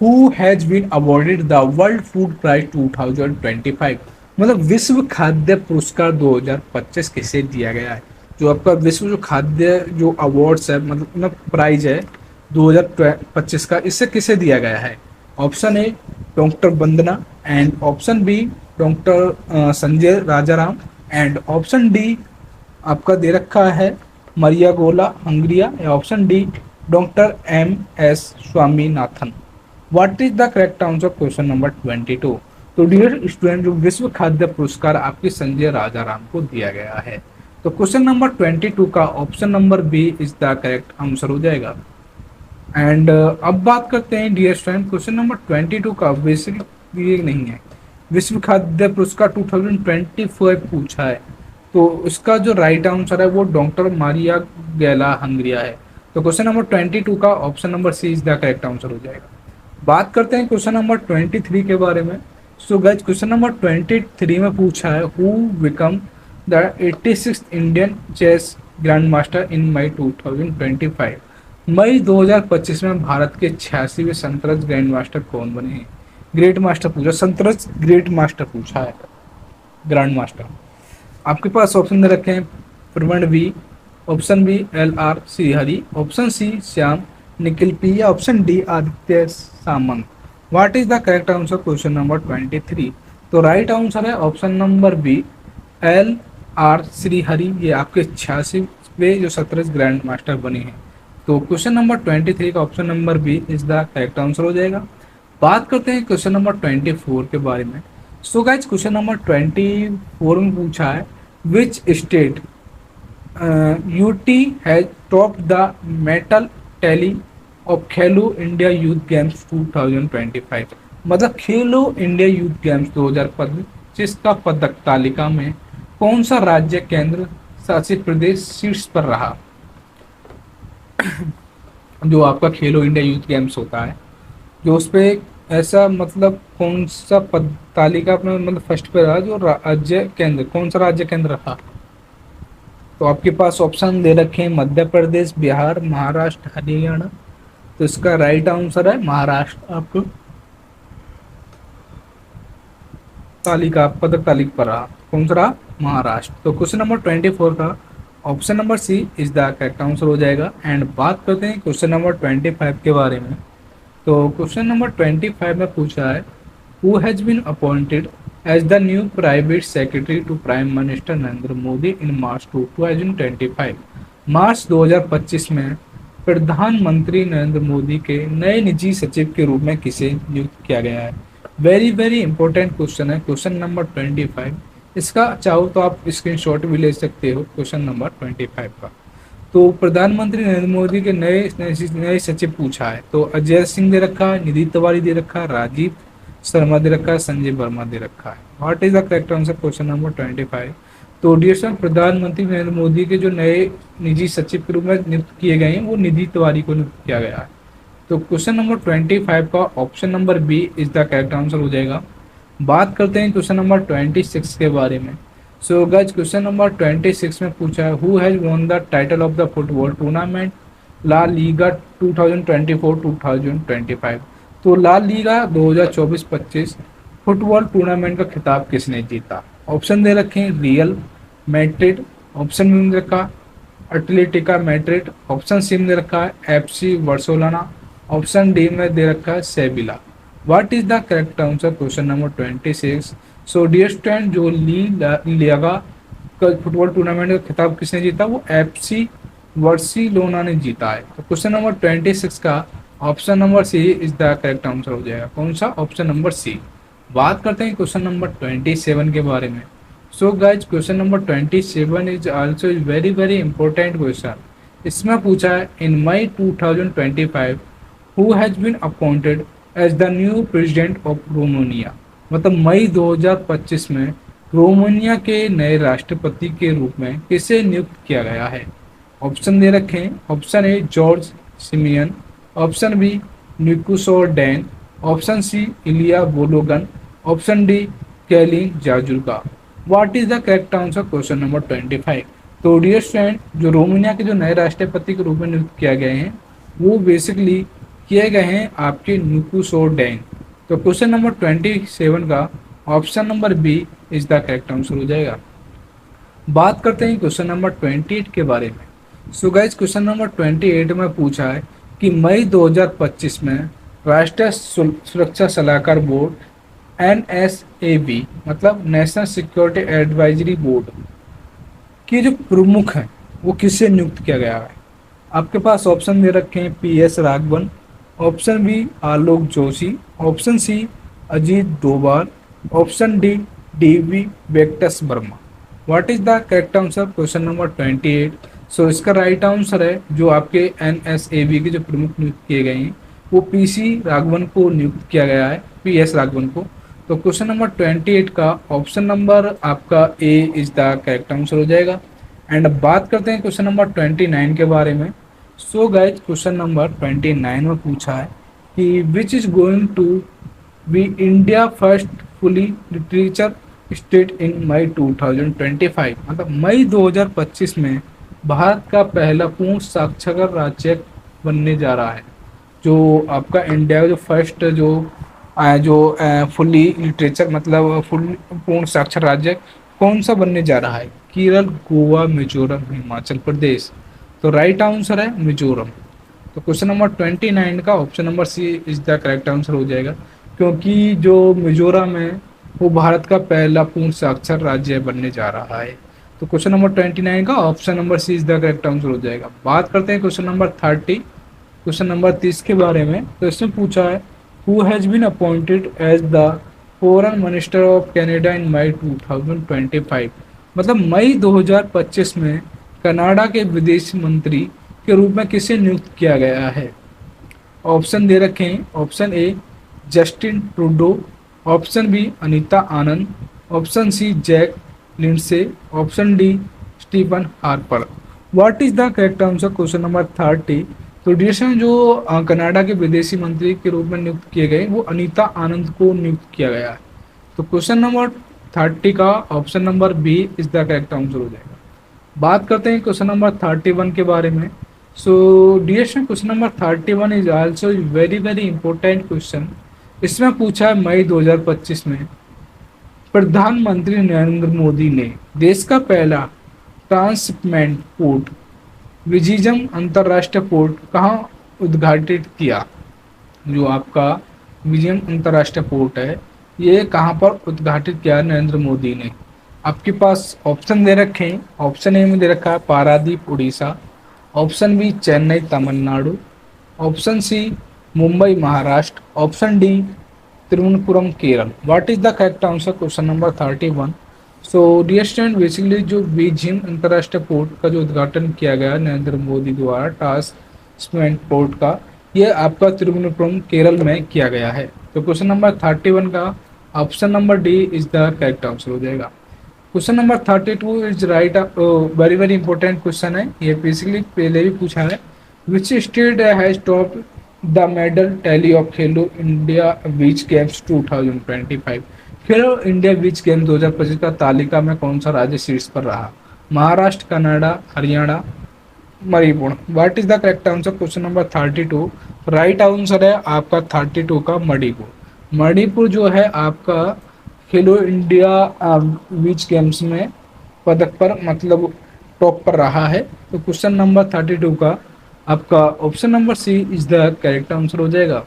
who has been awarded the world food prize 2025। मतलब विश्व खाद्य पुरस्कार 2025 किसे दिया गया है? जो आपका विश्व जो खाद्य जो अवार्ड्स है मतलब प्राइज है 2025 का, इससे किसे दिया गया है? Option A doctor Vandana, and option B doctor Sanjay Rajaram, and option D आपका दे रखा है मरिया गोला हंगरिया, या option D doctor MS Swaminathan. What is the correct answer question number 22? तो डियर स्टूडेंट जो विश्व खाद्य पुरस्कार आपके संजय राजाराम को दिया गया है। तो क्वेश्चन नंबर 22 का option number B is the correct answer हो जाएगा। एंड अब बात करते हैं डियर स्टूडेंट क्वेश्चन नंबर 22 का बेसिक ये नहीं है, विश्व खाद्य पुरस्कार 2025 पूछा है। तो इसका जो राइट आंसर है वो डॉक्टर मारिया गैला हंगरिया है। तो क्वेश्चन नंबर 22 का option number C is the correct answer हो जाएगा। बात करते हैं क्वेश्चन नंबर 23 के बारे में। सो गाइस क्वेश्चन नंबर 23 में पूछा है who become the 86th Indian chess grand master in May 2025। May 2025 में भारत के 86वें संतरज ग्रैंड मास्टर कौन बने हैं? ग्रेट मास्टर पूछा, संतरज ग्रेट मास्टर पूछा है, ग्रैंड मास्टर। आपके पास ऑप्शन दे रखे हैं Praveen V, option B LR Shrihari, option C Shyam Nikhil P, या option D Aditya Samant. What is the correct answer question number 23? तो राइट आंसर है option number B LR Shrihari. ये आपके 86वें जो संतरज ग्रैंड मास्टर बने हैं। तो क्वेश्चन नंबर 23 का option number B is the correct answer हो जाएगा। बात करते हैं क्वेश्चन नंबर 24 के बारे में। सो गाइज क्वेश्चन नंबर 24 में पूछा है which state UT has top the metal tally of Khelo India youth games 2025। मतलब खेलो इंडिया यूथ गेम्स 2025 का पदक तालिका में कौन सा राज्य केंद्र शासित प्रदेश शीर्ष पर रहा। जो आपका खेलो इंडिया यूथ गेम्स होता है, जो उस पे ऐसा मतलब कौन सा पद तालिका में मतलब फर्स्ट पे रहा, जो राज्य केंद्र कौन सा राज्य केंद्र रहा। तो आपके पास ऑप्शन दे रखे हैं मध्य प्रदेश, बिहार, महाराष्ट्र, हरियाणा। तो इसका राइट आंसर है महाराष्ट्र। आपको तालिका पदक तालिका पर रहा कौन सा रहा, महाराष्ट्र। तो क्वेश्चन नंबर 24 का option number C is the correct answer हो जाएगा। एंड बात करते हैं क्वेश्चन नंबर 25 के बारे में। तो क्वेश्चन नंबर 25 में पूछा है who has been appointed as the new private secretary to prime minister Narendra Modi in March 2025। March 2025 में प्रधानमंत्री नरेंद्र मोदी के नए निजी सचिव के रूप में किसे नियुक्त किया गया है। वेरी वेरी इंपॉर्टेंट क्वेश्चन है क्वेश्चन नंबर 25। इसका चाहो तो आप स्क्रीनशॉट भी ले सकते हो क्वेश्चन नंबर 25 का। तो प्रधानमंत्री नरेंद्र मोदी के नए सचिव पूछा है। तो अजय सिंह दे रखा है, निधि तिवारी दे रखा है, राजीव शर्मा दे रखा है, संजय वर्मा दे रखा है। What is the correct answer question number 25। तो डियर स्टूडेंट, प्रधानमंत्री नरेंद्र मोदी के जो नए निजी सचिव के रूप में नियुक्त किए गए हैं वो निधि तिवारी को नियुक्त किया गया है। तो क्वेश्चन नंबर 25 का option number B is the correct answer हो जाएगा। बात करते हैं क्वेश्चन नंबर 26 के बारे में। सो गाइस क्वेश्चन नंबर 26 में पूछा है who has won the title of the football tournament La Liga 2024-2025। तो ला लीगा 2024-25 फुटबॉल टूर्नामेंट का खिताब किसने जीता। ऑप्शन दे रखे हैं रियल मैड्रिड, ऑप्शन बी में दे रखा एटलेटिका मैड्रिड, ऑप्शन सी में दे रखा है एफसी बार्सिलोना, ऑप्शन डी में दे रखा है Sevilla. What is the correct answer question number 26। So dear student, जो लीगा फुटबॉल टूर्नामेंट का खिताब किसने जीता, वो एफसी बार्सिलोना ने जीता है। तो क्वेश्चन नंबर 26 का option number C is the correct answer हो जाएगा। कौन सा, ऑप्शन नंबर सी। बात करते हैं क्वेश्चन नंबर 27 के बारे में। So guys question number 27 is also very very important question. इसमें पूछा है in May 2025 who has been appointed as the new president of Romania. मतलब मई 2025 में रोमानिया के नए राष्ट्रपति के रूप में किसे नियुक्त किया गया है। ऑप्शन दे रखे हैं। Option A George Simion, option B Nicusor Dan, option C Ilie Bolojan, option D Calin जाजुर्का। What is the correct answer question number 25। तो डियर स्टूडेंट, जो रोमानिया के जो नए राष्ट्रपति के रूप में नियुक्त किया गए हैं वो बेसिकली किए गए हैं आपके निकुसोर डैन। तो क्वेश्चन नंबर 27 का option number B is the correct answer हो जाएगा। बात करते हैं क्वेश्चन नंबर 28 के बारे में। सो गाइज क्वेश्चन नंबर 28 में पूछा है कि मई 2025 में राष्ट्रीय सुरक्षा सलाहकार बोर्ड NSAB मतलब नेशनल सिक्योरिटी एडवाइजरी बोर्ड के जो प्रमुख हैं वो किससे नियुक्त किया गया है। आपके पास ऑप्शन दे रखे हैं PS Raghavan, option B Alok Joshi, option C Ajit Doval, option D DV Venkatesh Verma. What is the correct answer question number 28। सो इसका राइट आंसर है जो आपके NSAB के जो प्रमुख नियुक्त किए गए हैं वो PC राघवन को नियुक्त किया गया है, PS राघवन को। तो क्वेश्चन नंबर 28 का ऑप्शन नंबर आपका ए इज द करेक्ट आंसर हो जाएगा। एंड अब बात करते हैं क्वेश्चन नंबर 29 के बारे में। सो गाइज क्वेश्चन नंबर 29 में पूछा है कि which is going to be India first fully literature state in May 2025। मतलब मई 2025 में भारत का पहला पूर्ण साक्षर राज्य बनने जा रहा है। जो आपका इंडिया का जो फर्स्ट जो फुली लिटरेचर मतलब फुल पूर्ण साक्षर राज्य कौन सा बनने जा रहा है। केरल, गोवा, मिजोरम, हिमाचल प्रदेश। तो राइट आंसर है मिजोरम। तो क्वेश्चन नंबर 29 का option number C is the correct answer हो जाएगा, क्योंकि जो मिजोरम है वो भारत का पहला पूर्ण साक्षर राज्य बनने जा रहा है। तो क्वेश्चन नंबर 29 का option number C is the correct answer हो जाएगा। बात करते हैं क्वेश्चन नंबर 30, क्वेश्चन नंबर 30 के बारे में। तो इसमें पूछा है who has been appointed as the foreign minister of Canada in May 2025। मतलब मई 2025 में कनाडा के विदेश मंत्री के रूप में किसे नियुक्त किया गया है। ऑप्शन दे रखे हैं। Option A Justin Trudeau, option B Anita Anand, option C Jack Lindsay, option D Stephen Harper. What is the correct answer question number 30। तो डिएशन जो कनाडा के विदेशी मंत्री के रूप में नियुक्त किए गए वो अनीता आनंद को नियुक्त किया गया है। तो क्वेश्चन नंबर 30 का option number B is the correct answer हो जाएगा। बात करते हैं क्वेश्चन नंबर 31 के बारे में। सो dear student, question number 31 is also very very important question. इसमें पूछा है मई 2025 में प्रधानमंत्री नरेंद्र मोदी ने देश का पहला ट्रांसशिपमेंट पोर्ट विजिजम अंतर्राष्ट्रीय पोर्ट कहाँ उद्घाटित किया। जो आपका विजियम अंतर्राष्ट्रीय पोर्ट है ये कहाँ पर उद्घाटित किया नरेंद्र मोदी ने। आपके पास ऑप्शन दे रखे हैं। ऑप्शन ए में दे रखा है Paradip Orissa, option B Chennai Tamil Nadu, option C Mumbai Maharashtra, option D Thiruvananthapuram Kerala. What is the correct answer question number 31। So dear student, basically जो बीजिंग अंतर्राष्ट्रीय पोर्ट का जो उद्घाटन किया गया नरेंद्र मोदी द्वारा ट्रांसशिपमेंट पोर्ट का, ये आपका तिरुवनंतपुरम केरल में किया गया है। तो क्वेश्चन नंबर 31 का option number D is the correct answer हो जाएगा। Question number 32 is right, very very important question है ये, बेसिकली पहले भी पूछा है। विच state has top the medal tally of Khelo India beach games 2025। Khelo India beach game 2025 का तालिका में कौन सा राज्य शीर्ष पर रहा। Maharashtra, Canada, Haryana, Manipur. What is the correct answer question number 32। Right answer है आपका 32 का मणिपुर। मणिपुर जो है आपका खेलो इंडिया बीच गेम्स में पदक पर मतलब टॉप पर रहा है। तो क्वेश्चन नंबर 32 का आपका option number C is the correct answer हो जाएगा।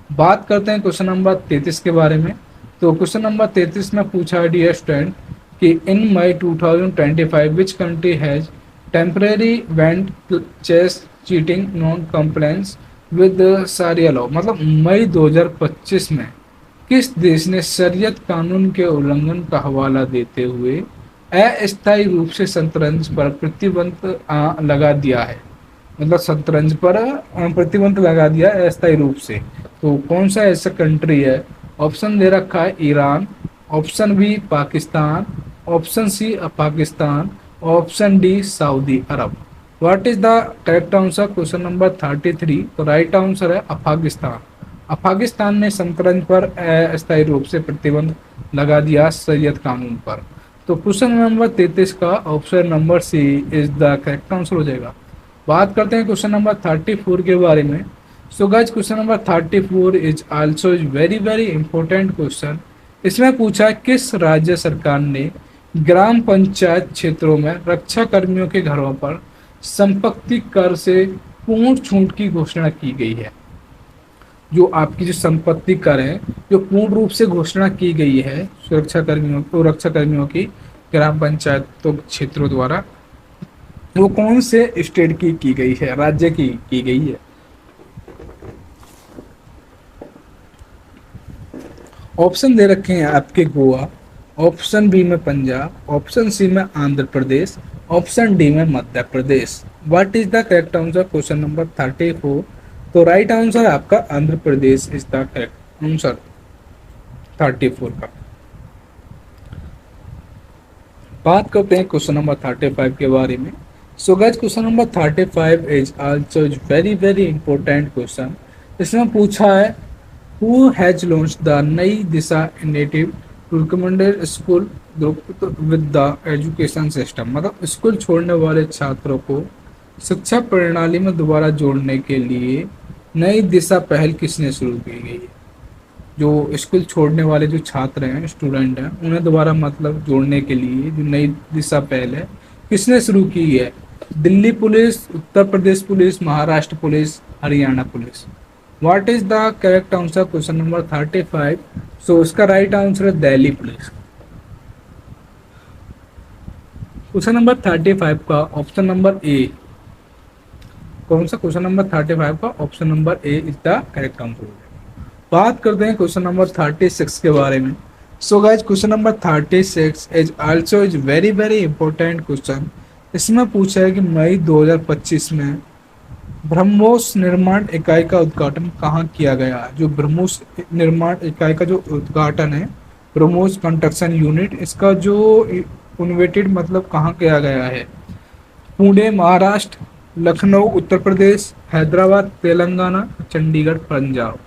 बात करते हैं क्वेश्चन नंबर 33 के बारे में। तो क्वेश्चन नंबर 33 में पूछा है डियर स्टूडेंट कि in May 2025 which country has temporary banned chess cheating non compliance with sharia law. मतलब मई 2025 में किस देश ने शरीयत कानून के उल्लंघन का हवाला देते हुए अस्थायी रूप से शतरंज पर प्रतिबंध लगा दिया है। मतलब शतरंज पर प्रतिबंध लगा दिया अस्थायी रूप से। तो कौन सा ऐसा कंट्री है। ऑप्शन दे रखा है Iran, option B Pakistan, option C Pakistan, option D Saudi Arab. What is the correct answer question number 33। तो राइट आंसर है अफगानिस्तान। अफगानिस्तान ने शतरंज पर अस्थायी रूप से प्रतिबंध लगा दिया शरीयत कानून पर। तो क्वेश्चन नंबर 33 का option number C is the correct answer हो जाएगा। बात करते हैं क्वेश्चन नंबर 34 के बारे में। So guys, question number 34 is also very very important question. इसमें पूछा किस राज्य सरकार ने ग्राम पंचायत क्षेत्रों में रक्षा कर्मियों के घरों पर संपत्ति कर से पूर्ण छूट की घोषणा की गई है। जो आपकी जो संपत्ति कर है जो पूर्ण रूप से घोषणा की गई है सुरक्षा कर्मियों की ग्राम पंचायतों क्षेत्रों द्वारा, वो कौन से स्टेट की गई है, राज्य की गई है। ऑप्शन दे रखे हैं आपके गोवा, ऑप्शन बी में पंजाब, ऑप्शन सी में आंध्र प्रदेश, ऑप्शन डी में Madhya Pradesh. What is the correct answer question number 34। तो राइट आंसर आपका Andhra Pradesh is the correct answer 34 का। बात करते हैं क्वेश्चन नंबर 35 के बारे में। So guys, question number 35 is also very very important question. इसमें पूछा है who has launch the Nai Disha initiative to recommended school with the education system. मतलब स्कूल छोड़ने वाले छात्रों को शिक्षा प्रणाली में दोबारा जोड़ने के लिए नई दिशा पहल किसने शुरू की गई है। जो स्कूल छोड़ने वाले जो छात्र हैं, स्टूडेंट हैं, उन्हें दोबारा मतलब जोड़ने के लिए जो नई दिशा पहल है किसने शुरू की है। Delhi police, Uttar Pradesh police, Maharashtra police, Haryana police. What is the correct answer question number 35। सो इसका राइट आंसर है दिल्ली पुलिस। क्वेश्चन नंबर 35 का ऑप्शन नंबर ए, कौन सा क्वेश्चन नंबर 35 का option number A is the correct answer. बात करते हैं क्वेश्चन नंबर 36 के बारे में। So guys question number 36 is also is very very important question. इसमें पूछा है कि मई 2025 में ब्रह्मोस निर्माण इकाई का उद्घाटन कहाँ किया गया। जो ब्रह्मोस निर्माण इकाई का जो उद्घाटन है, ब्रह्मोस कंस्ट्रक्शन यूनिट, इसका जो इनोवेटेड मतलब कहाँ किया गया है। Pune Maharashtra, Lucknow Uttar Pradesh, Hyderabad Telangana, Chandigarh Punjab.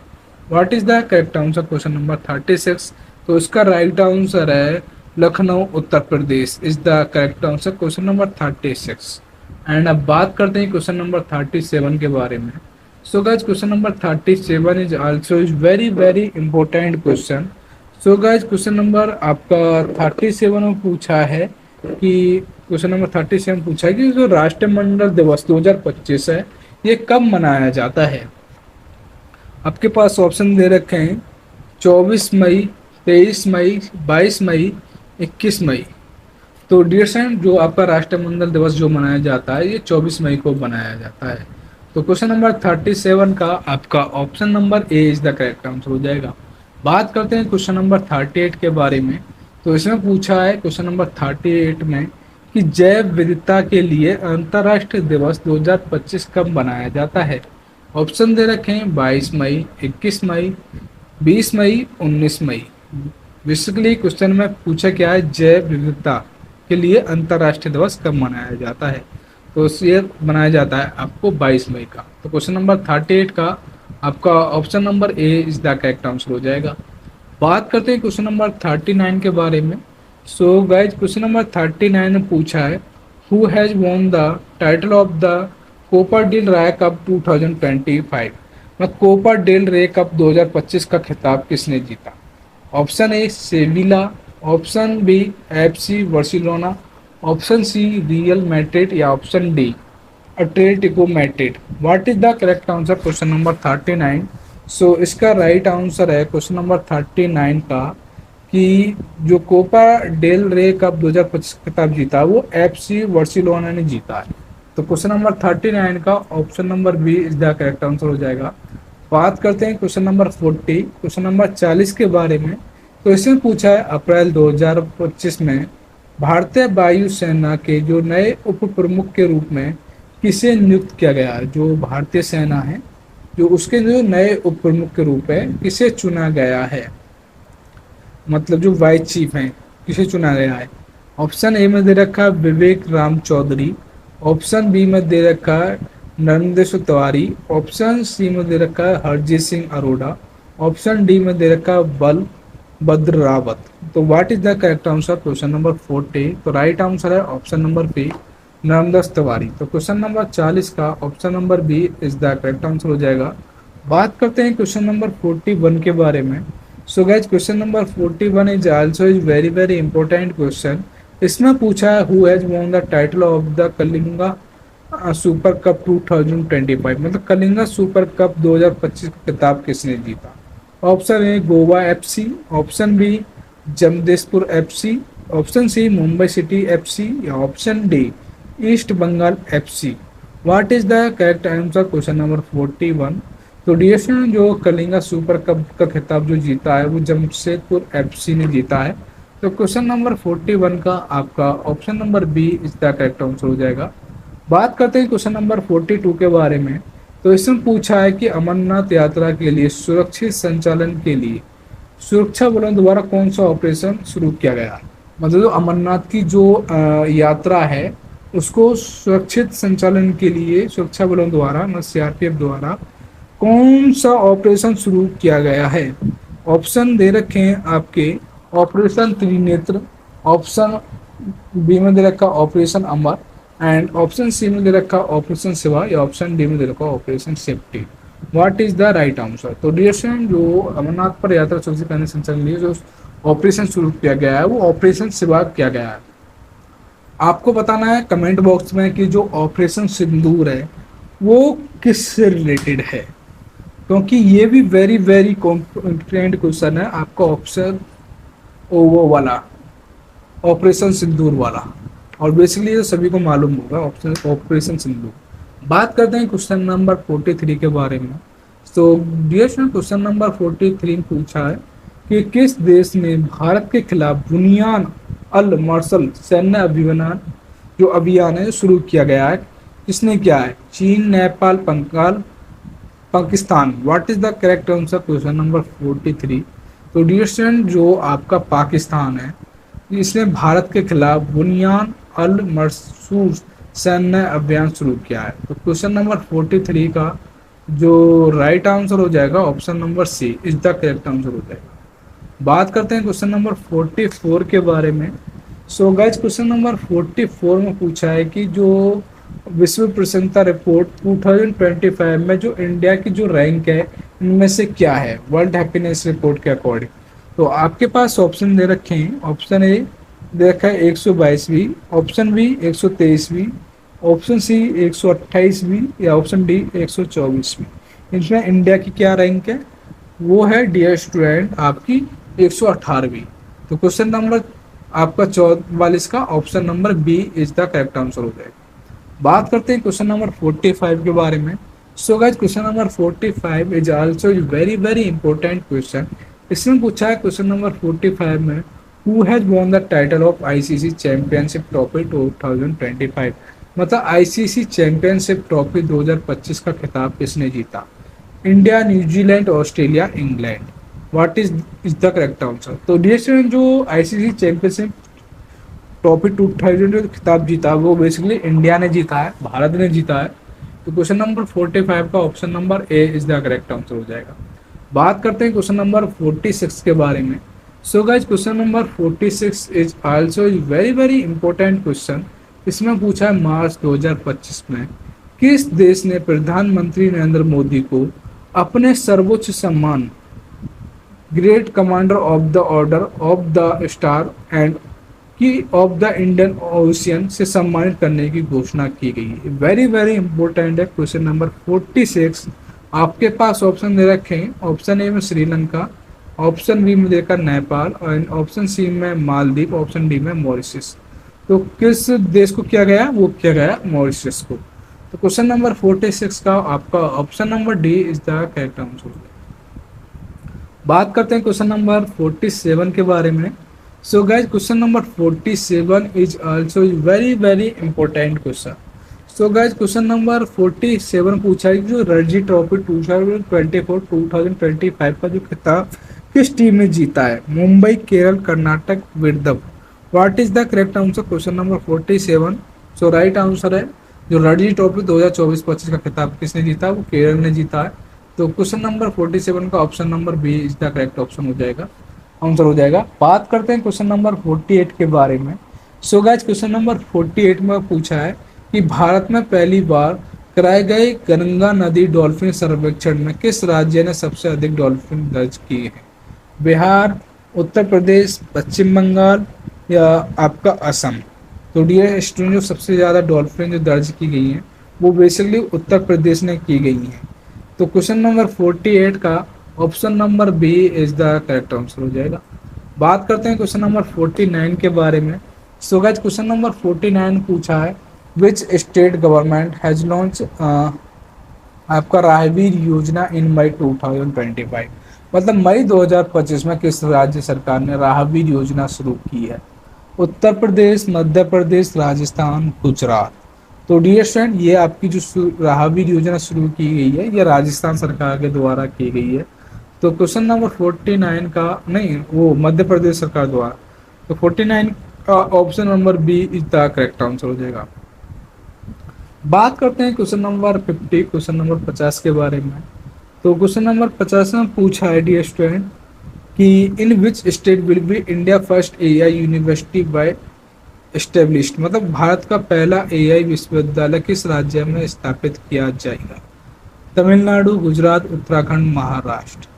What is the correct answer question number 36। तो इसका राइट आंसर है Lucknow Uttar Pradesh is the correct answer question number 36। And अब बात करते हैं क्वेश्चन नंबर 37 के बारे में। So guys question number 37 is also is very very important question. So guys question number आपका 37 में पूछा है कि क्वेश्चन नंबर 37 पूछा है कि जो राष्ट्रमंडल दिवस 2025 है ये कब मनाया जाता है। आपके पास ऑप्शन दे रखे हैं 24 मई, 23 मई, 22 मई, 21 मई। तो डियर फ्रेंड, जो आपका राष्ट्रमंडल दिवस जो मनाया जाता है ये 24 मई को मनाया जाता है। तो क्वेश्चन नंबर 37 का आपका option number A is the correct answer हो जाएगा। बात करते हैं क्वेश्चन नंबर 38 के बारे में। तो इसमें पूछा है क्वेश्चन नंबर 38 में कि जैव विविधता के लिए अंतर्राष्ट्रीय दिवस 2025 कब मनाया जाता है। ऑप्शन दे रखे हैं 22 मई, 21 मई, 20 मई, 19 मई। बेसिकली क्वेश्चन में पूछा क्या है, जैव विविधता के लिए अंतर्राष्ट्रीय दिवस कब मनाया जाता है। तो ये मनाया जाता है आपको 22 मई का। तो क्वेश्चन नंबर 38 का आपका option number A is the correct answer हो जाएगा। बात करते हैं क्वेश्चन नंबर 39 के बारे में। सो गाइज क्वेश्चन नंबर 39 में पूछा है who has won the title of the Copa del Rey cup 2025। मतलब कोपा डेल रे कप 2025 का खिताब किसने जीता। Option A Sevilla, option B FC Barcelona, option C Real Madrid या option D Atletico Madrid. What is the correct answer question number 39। So इसका right answer है question number 39 का कि जो कोपा डेल रे कप 2025 खिताब जीता वो FC Barcelona ने जीता है। तो क्वेश्चन नंबर 39 का option number B is the correct answer हो जाएगा। बात करते हैं क्वेश्चन नंबर 40, क्वेश्चन नंबर 40 के बारे में। तो इसमें पूछा है अप्रैल 2025 में भारतीय वायुसेना के जो नए उप प्रमुख के रूप में किसे नियुक्त किया गया है। जो भारतीय सेना है जो उसके जो नए उप प्रमुख के रूप में किसे चुना गया है, मतलब जो वाइस चीफ हैं किसे चुना गया है। ऑप्शन ए में दे रखा है विवेक राम चौधरी, ऑप्शन बी में दे रखा है नरेंद्र तिवारी, ऑप्शन सी में दे रखा है हरजीत सिंह अरोड़ा, ऑप्शन डी में दे रखा है बल भद्र रावत। तो what is the correct answer question number 40। तो राइट आंसर है option number B Narendra Tiwari. तो क्वेश्चन नंबर 40 का option number B is the correct answer हो जाएगा। बात करते हैं क्वेश्चन नंबर 41 के बारे में। So guys question number 41 is also is very very important question. इसमें पूछा है who has won the title of the Kalinga super cup 2025। मतलब कलिंगा सुपर कप 2025 का खिताब किसने जीता। Option A Goa FC, option B Jamshedpur FC, option C Mumbai city FC या option D east Bengal FC. What is the correct answer question number 41। तो DSN जो Kalinga super cup का खिताब जो जीता है वो जमशेदपुर एफसी ने जीता है। तो क्वेश्चन नंबर 41 का आपका option number B is the correct answer हो जाएगा। बात करते हैं क्वेश्चन नंबर 42 के बारे में। तो इसमें पूछा है कि अमरनाथ यात्रा के लिए सुरक्षित संचालन के लिए सुरक्षा बलों द्वारा कौन सा ऑपरेशन शुरू किया गया। मतलब अमरनाथ की जो यात्रा है उसको सुरक्षित संचालन के लिए सुरक्षा बलों द्वारा मतलब सीआरपीएफ द्वारा कौन सा ऑपरेशन शुरू किया गया है। ऑप्शन दे रखे हैं आपके ऑपरेशन त्रिनेत्र, ऑप्शन बी में दे रखा operation Amar and option C में दे रखा ऑपरेशन शिवा या ऑप्शन डी में दे रखा operation safety. What is the right answer. तो डियर स्टूडेंट, जो अमरनाथ पर यात्रा सुरक्षित करने संचालन के लिए जो ऑपरेशन शुरू किया गया है वो ऑपरेशन शिवा किया गया है। आपको बताना है कमेंट बॉक्स में कि जो ऑपरेशन सिंदूर है वो किससे रिलेटेड है, क्योंकि ये भी वेरी वेरी कॉम्पिटेंट क्वेश्चन है आपका ऑप्शन ओ वो वाला ऑपरेशन सिंदूर वाला। और बेसिकली ये सभी को मालूम होगा, ऑपरेशन सिंदूर। बात करते हैं क्वेश्चन नंबर 43 के बारे में। तो डियर स्टूडेंट, क्वेश्चन नंबर 43 में पूछा है कि किस देश ने भारत के खिलाफ बुनियान अल मार्शल सैन्य अभियान जो अभियान है शुरू किया गया है, किसने किया है? चीन, Nepal, Bengal, Pakistan. What is the correct answer? Question number 43। तो डियर स्टूडेंट, जो आपका पाकिस्तान है, इसने भारत के खिलाफ बुनियान अल मरसूर सैन्य अभियान शुरू किया है। तो क्वेश्चन नंबर 43 का जो राइट आंसर हो जाएगा option number C is the correct answer हो जाएगा। बात करते हैं क्वेश्चन नंबर 44 के बारे में। सो गाइज, क्वेश्चन नंबर 44 में पूछा है कि जो विश्व प्रसन्नता रिपोर्ट 2025 में जो इंडिया की जो रैंक है, इनमें से क्या है वर्ल्ड हैप्पीनेस रिपोर्ट के अकॉर्डिंग? तो आपके पास ऑप्शन दे रखे हैं। ऑप्शन ए दे रखा है 122वीं, ऑप्शन बी 123वीं, ऑप्शन सी 128वीं या ऑप्शन डी 124वीं। इसमें इंडिया की क्या रैंक है? वो है डियर स्टूडेंट आपकी 118वीं। तो क्वेश्चन नंबर आपका 44 का option number B is the correct answer हो जाएगा। बात करते हैं क्वेश्चन नंबर 45 के बारे में। So guys, question number 45 is also very very important question. इसमें पूछा है क्वेश्चन नंबर 45 में, who has won the title of ICC championship trophy 2025? मतलब आईसीसी चैंपियनशिप ट्रॉफी 2025 का खिताब किसने जीता? India, New Zealand, Australia, England. What is the correct answer? तो डियर स्टूडेंट, जो आईसीसी चैंपियनशिप ट्रॉफी 2000 जो खिताब जीता वो बेसिकली इंडिया ने जीता है, भारत ने जीता है। तो क्वेश्चन नंबर 45 का option number A is the correct answer हो जाएगा। बात करते हैं क्वेश्चन नंबर 46 के बारे में। So guys, question number 46 is also very very important question. इसमें पूछा है मार्च 2025 में किस देश ने प्रधानमंत्री नरेंद्र मोदी को अपने सर्वोच्च सम्मान great commander of the order of the star and की ऑफ द इंडियन ओशियन से सम्मानित करने की घोषणा की गई है? वेरी वेरी इंपॉर्टेंट है क्वेश्चन नंबर 46। आपके पास ऑप्शन दे रखे हैं। ऑप्शन ए में श्रीलंका, ऑप्शन बी में देखा नेपाल और ऑप्शन सी में मालदीव, ऑप्शन डी में मॉरिशस। तो किस देश को किया गया? वो किया गया मॉरिशस को। तो क्वेश्चन नंबर 46 का आपका option number D is the correct answer. बात करते हैं क्वेश्चन नंबर 47 के बारे में। So guys, question number 47 is also very very important question. So guys, question number 47 पूछा है जो रणजी ट्रॉफी 2024-2025 का जो खिताब किस टीम ने जीता है? Mumbai, Kerala, Karnataka, Vidarbha. What is the correct answer? Question number 47। So right answer है जो रणजी ट्रॉफी 2024-25 का खिताब किसने जीता? वो केरल ने जीता है। तो क्वेश्चन नंबर 47 का option number B is the correct option हो जाएगा, आंसर हो जाएगा। बात करते हैं क्वेश्चन नंबर 48 के बारे में। सो गाइस, क्वेश्चन नंबर 48 में पूछा है कि भारत में पहली बार कराए गए गंगा नदी डॉल्फिन सर्वेक्षण में किस राज्य ने सबसे अधिक डॉल्फिन दर्ज किए हैं? बिहार, उत्तर प्रदेश, पश्चिम बंगाल या आपका असम। तो डियर स्टूडेंट, जो सबसे ज़्यादा डॉल्फिन जो दर्ज की गई हैं वो बेसिकली उत्तर प्रदेश ने की गई हैं। तो क्वेश्चन नंबर 48 का option number B is the correct answer हो जाएगा। बात करते हैं क्वेश्चन नंबर 49 के बारे में। सो गाइस, क्वेश्चन नंबर 49 पूछा है which state government has launch आपका राहवीर योजना इन मई 2025? मतलब मई 2025 में किस राज्य सरकार ने राहवीर योजना शुरू की है? उत्तर प्रदेश, मध्य प्रदेश, राजस्थान, गुजरात। तो डियर स्टूडेंट, ये आपकी जो राहवीर योजना शुरू की गई है ये राजस्थान सरकार के द्वारा की गई है। तो क्वेश्चन नंबर 49 का नहीं, वो मध्य प्रदेश सरकार द्वारा। तो 49 का option number B is the correct answer हो जाएगा। बात करते हैं क्वेश्चन नंबर 50, क्वेश्चन नंबर 50 के बारे में। तो क्वेश्चन नंबर 50 में पूछा है डियर स्टूडेंट कि in which state will be India first AI university by established? मतलब भारत का पहला एआई विश्वविद्यालय किस राज्य में स्थापित किया जाएगा? तमिलनाडु, गुजरात, उत्तराखंड, महाराष्ट्र।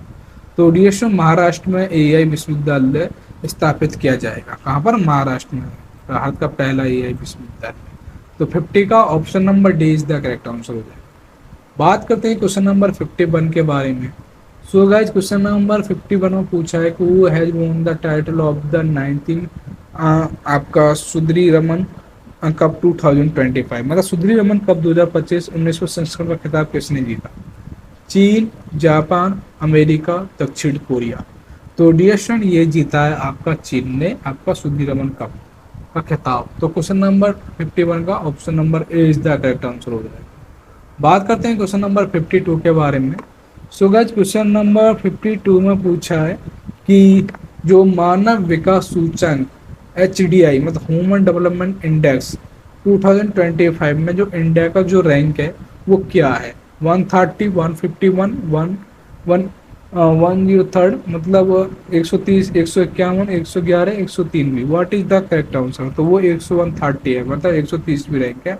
तो डियर स्टूडेंट, महाराष्ट्र में एआई विश्वविद्यालय स्थापित किया जाएगा। कहाँ पर? महाराष्ट्र में भारत का पहला एआई विश्वविद्यालय। तो 50 का option number D is the correct answer हो जाएगा। बात करते हैं क्वेश्चन नंबर 51 के बारे में। सो गाइज, क्वेश्चन नंबर 51 में पूछा है कि who has won the title of the 19 आपका सुधीर रमन कप 2025, मतलब सुधीर रमन कप 2025 19वें संस्करण का खिताब किसने जीता? चीन, जापान, अमेरिका, दक्षिण कोरिया। तो डियर स्टूडेंट, ये जीता है आपका चीन ने आपका सुधीर रमन कप का खिताब। तो क्वेश्चन नंबर 51 का option number A is the correct answer हो जाएगा। बात करते हैं क्वेश्चन नंबर 52 के बारे में। सो गाइस, क्वेश्चन नंबर 52 में पूछा है कि जो मानव विकास सूचकांक HDI मतलब ह्यूमन डेवलपमेंट इंडेक्स 2025 में जो इंडिया का जो रैंक है वो क्या है? 130, 151, 103, मतलब 130, 151, 111, 103 what is the correct answer? तो वो 130 है, मतलब 130वीं रैंक है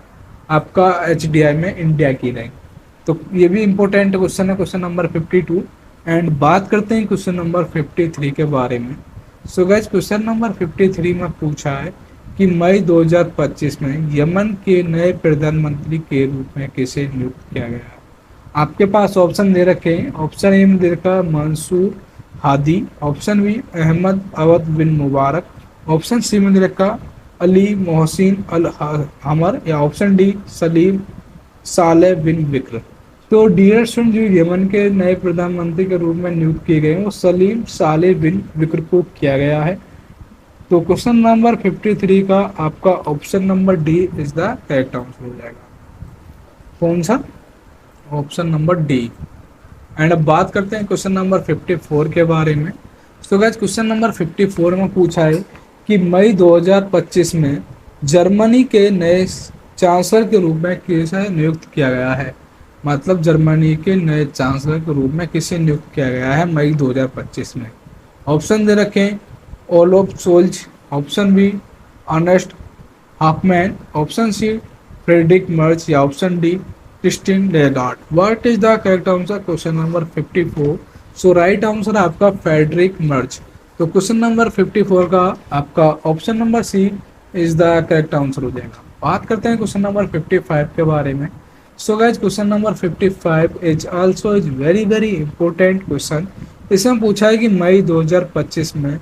आपका HDI में इंडिया की रैंक। तो ये भी इंपॉर्टेंट क्वेश्चन है, क्वेश्चन नंबर 52। एंड बात करते हैं क्वेश्चन नंबर 53 के बारे में। सो गाइस, क्वेश्चन नंबर 53 में पूछा है कि मई 2025 में यमन के नए प्रधानमंत्री के रूप में किसे नियुक्त किया गया? आपके पास ऑप्शन दे रखे हैं। ऑप्शन ए में दे रखा मंसूर हादी, ऑप्शन बी अहमद अवध बिन मुबारक, ऑप्शन सी में दे रखा अली मोहसिन अल हमर, या ऑप्शन डी सलीम साले बिन विक्र। तो डियर स्टूडेंट, जो यमन के नए प्रधानमंत्री के रूप में नियुक्त किए गए हैं वो सलीम साले बिन विक्र को किया गया है। तो क्वेश्चन नंबर 53 का आपका option number D is the correct answer हो जाएगा। कौन सा? Option number D. एंड अब बात करते हैं क्वेश्चन नंबर 54 के बारे में। तो गाइस, क्वेश्चन नंबर 54 में पूछा है कि मई 2025 में जर्मनी के नए चांसलर के रूप में किसे नियुक्त किया गया है? मतलब जर्मनी के नए चांसलर के रूप में किसे नियुक्त किया गया है मई 2025 में? ऑप्शन दे रखें Olaf Scholz, option B Ernest Hoffman, option C Friedrich Merz, या option D Christine Lagarde. What is the correct answer? Question number 54। So right answer है आपका फ्रेडरिक मर्च। तो क्वेश्चन नंबर 54 का आपका option number C is the correct answer हो जाएगा। बात करते हैं क्वेश्चन नंबर 55 के बारे में। So guys, question number 55 is also is very very important question. इसमें पूछा है कि मई 2025 में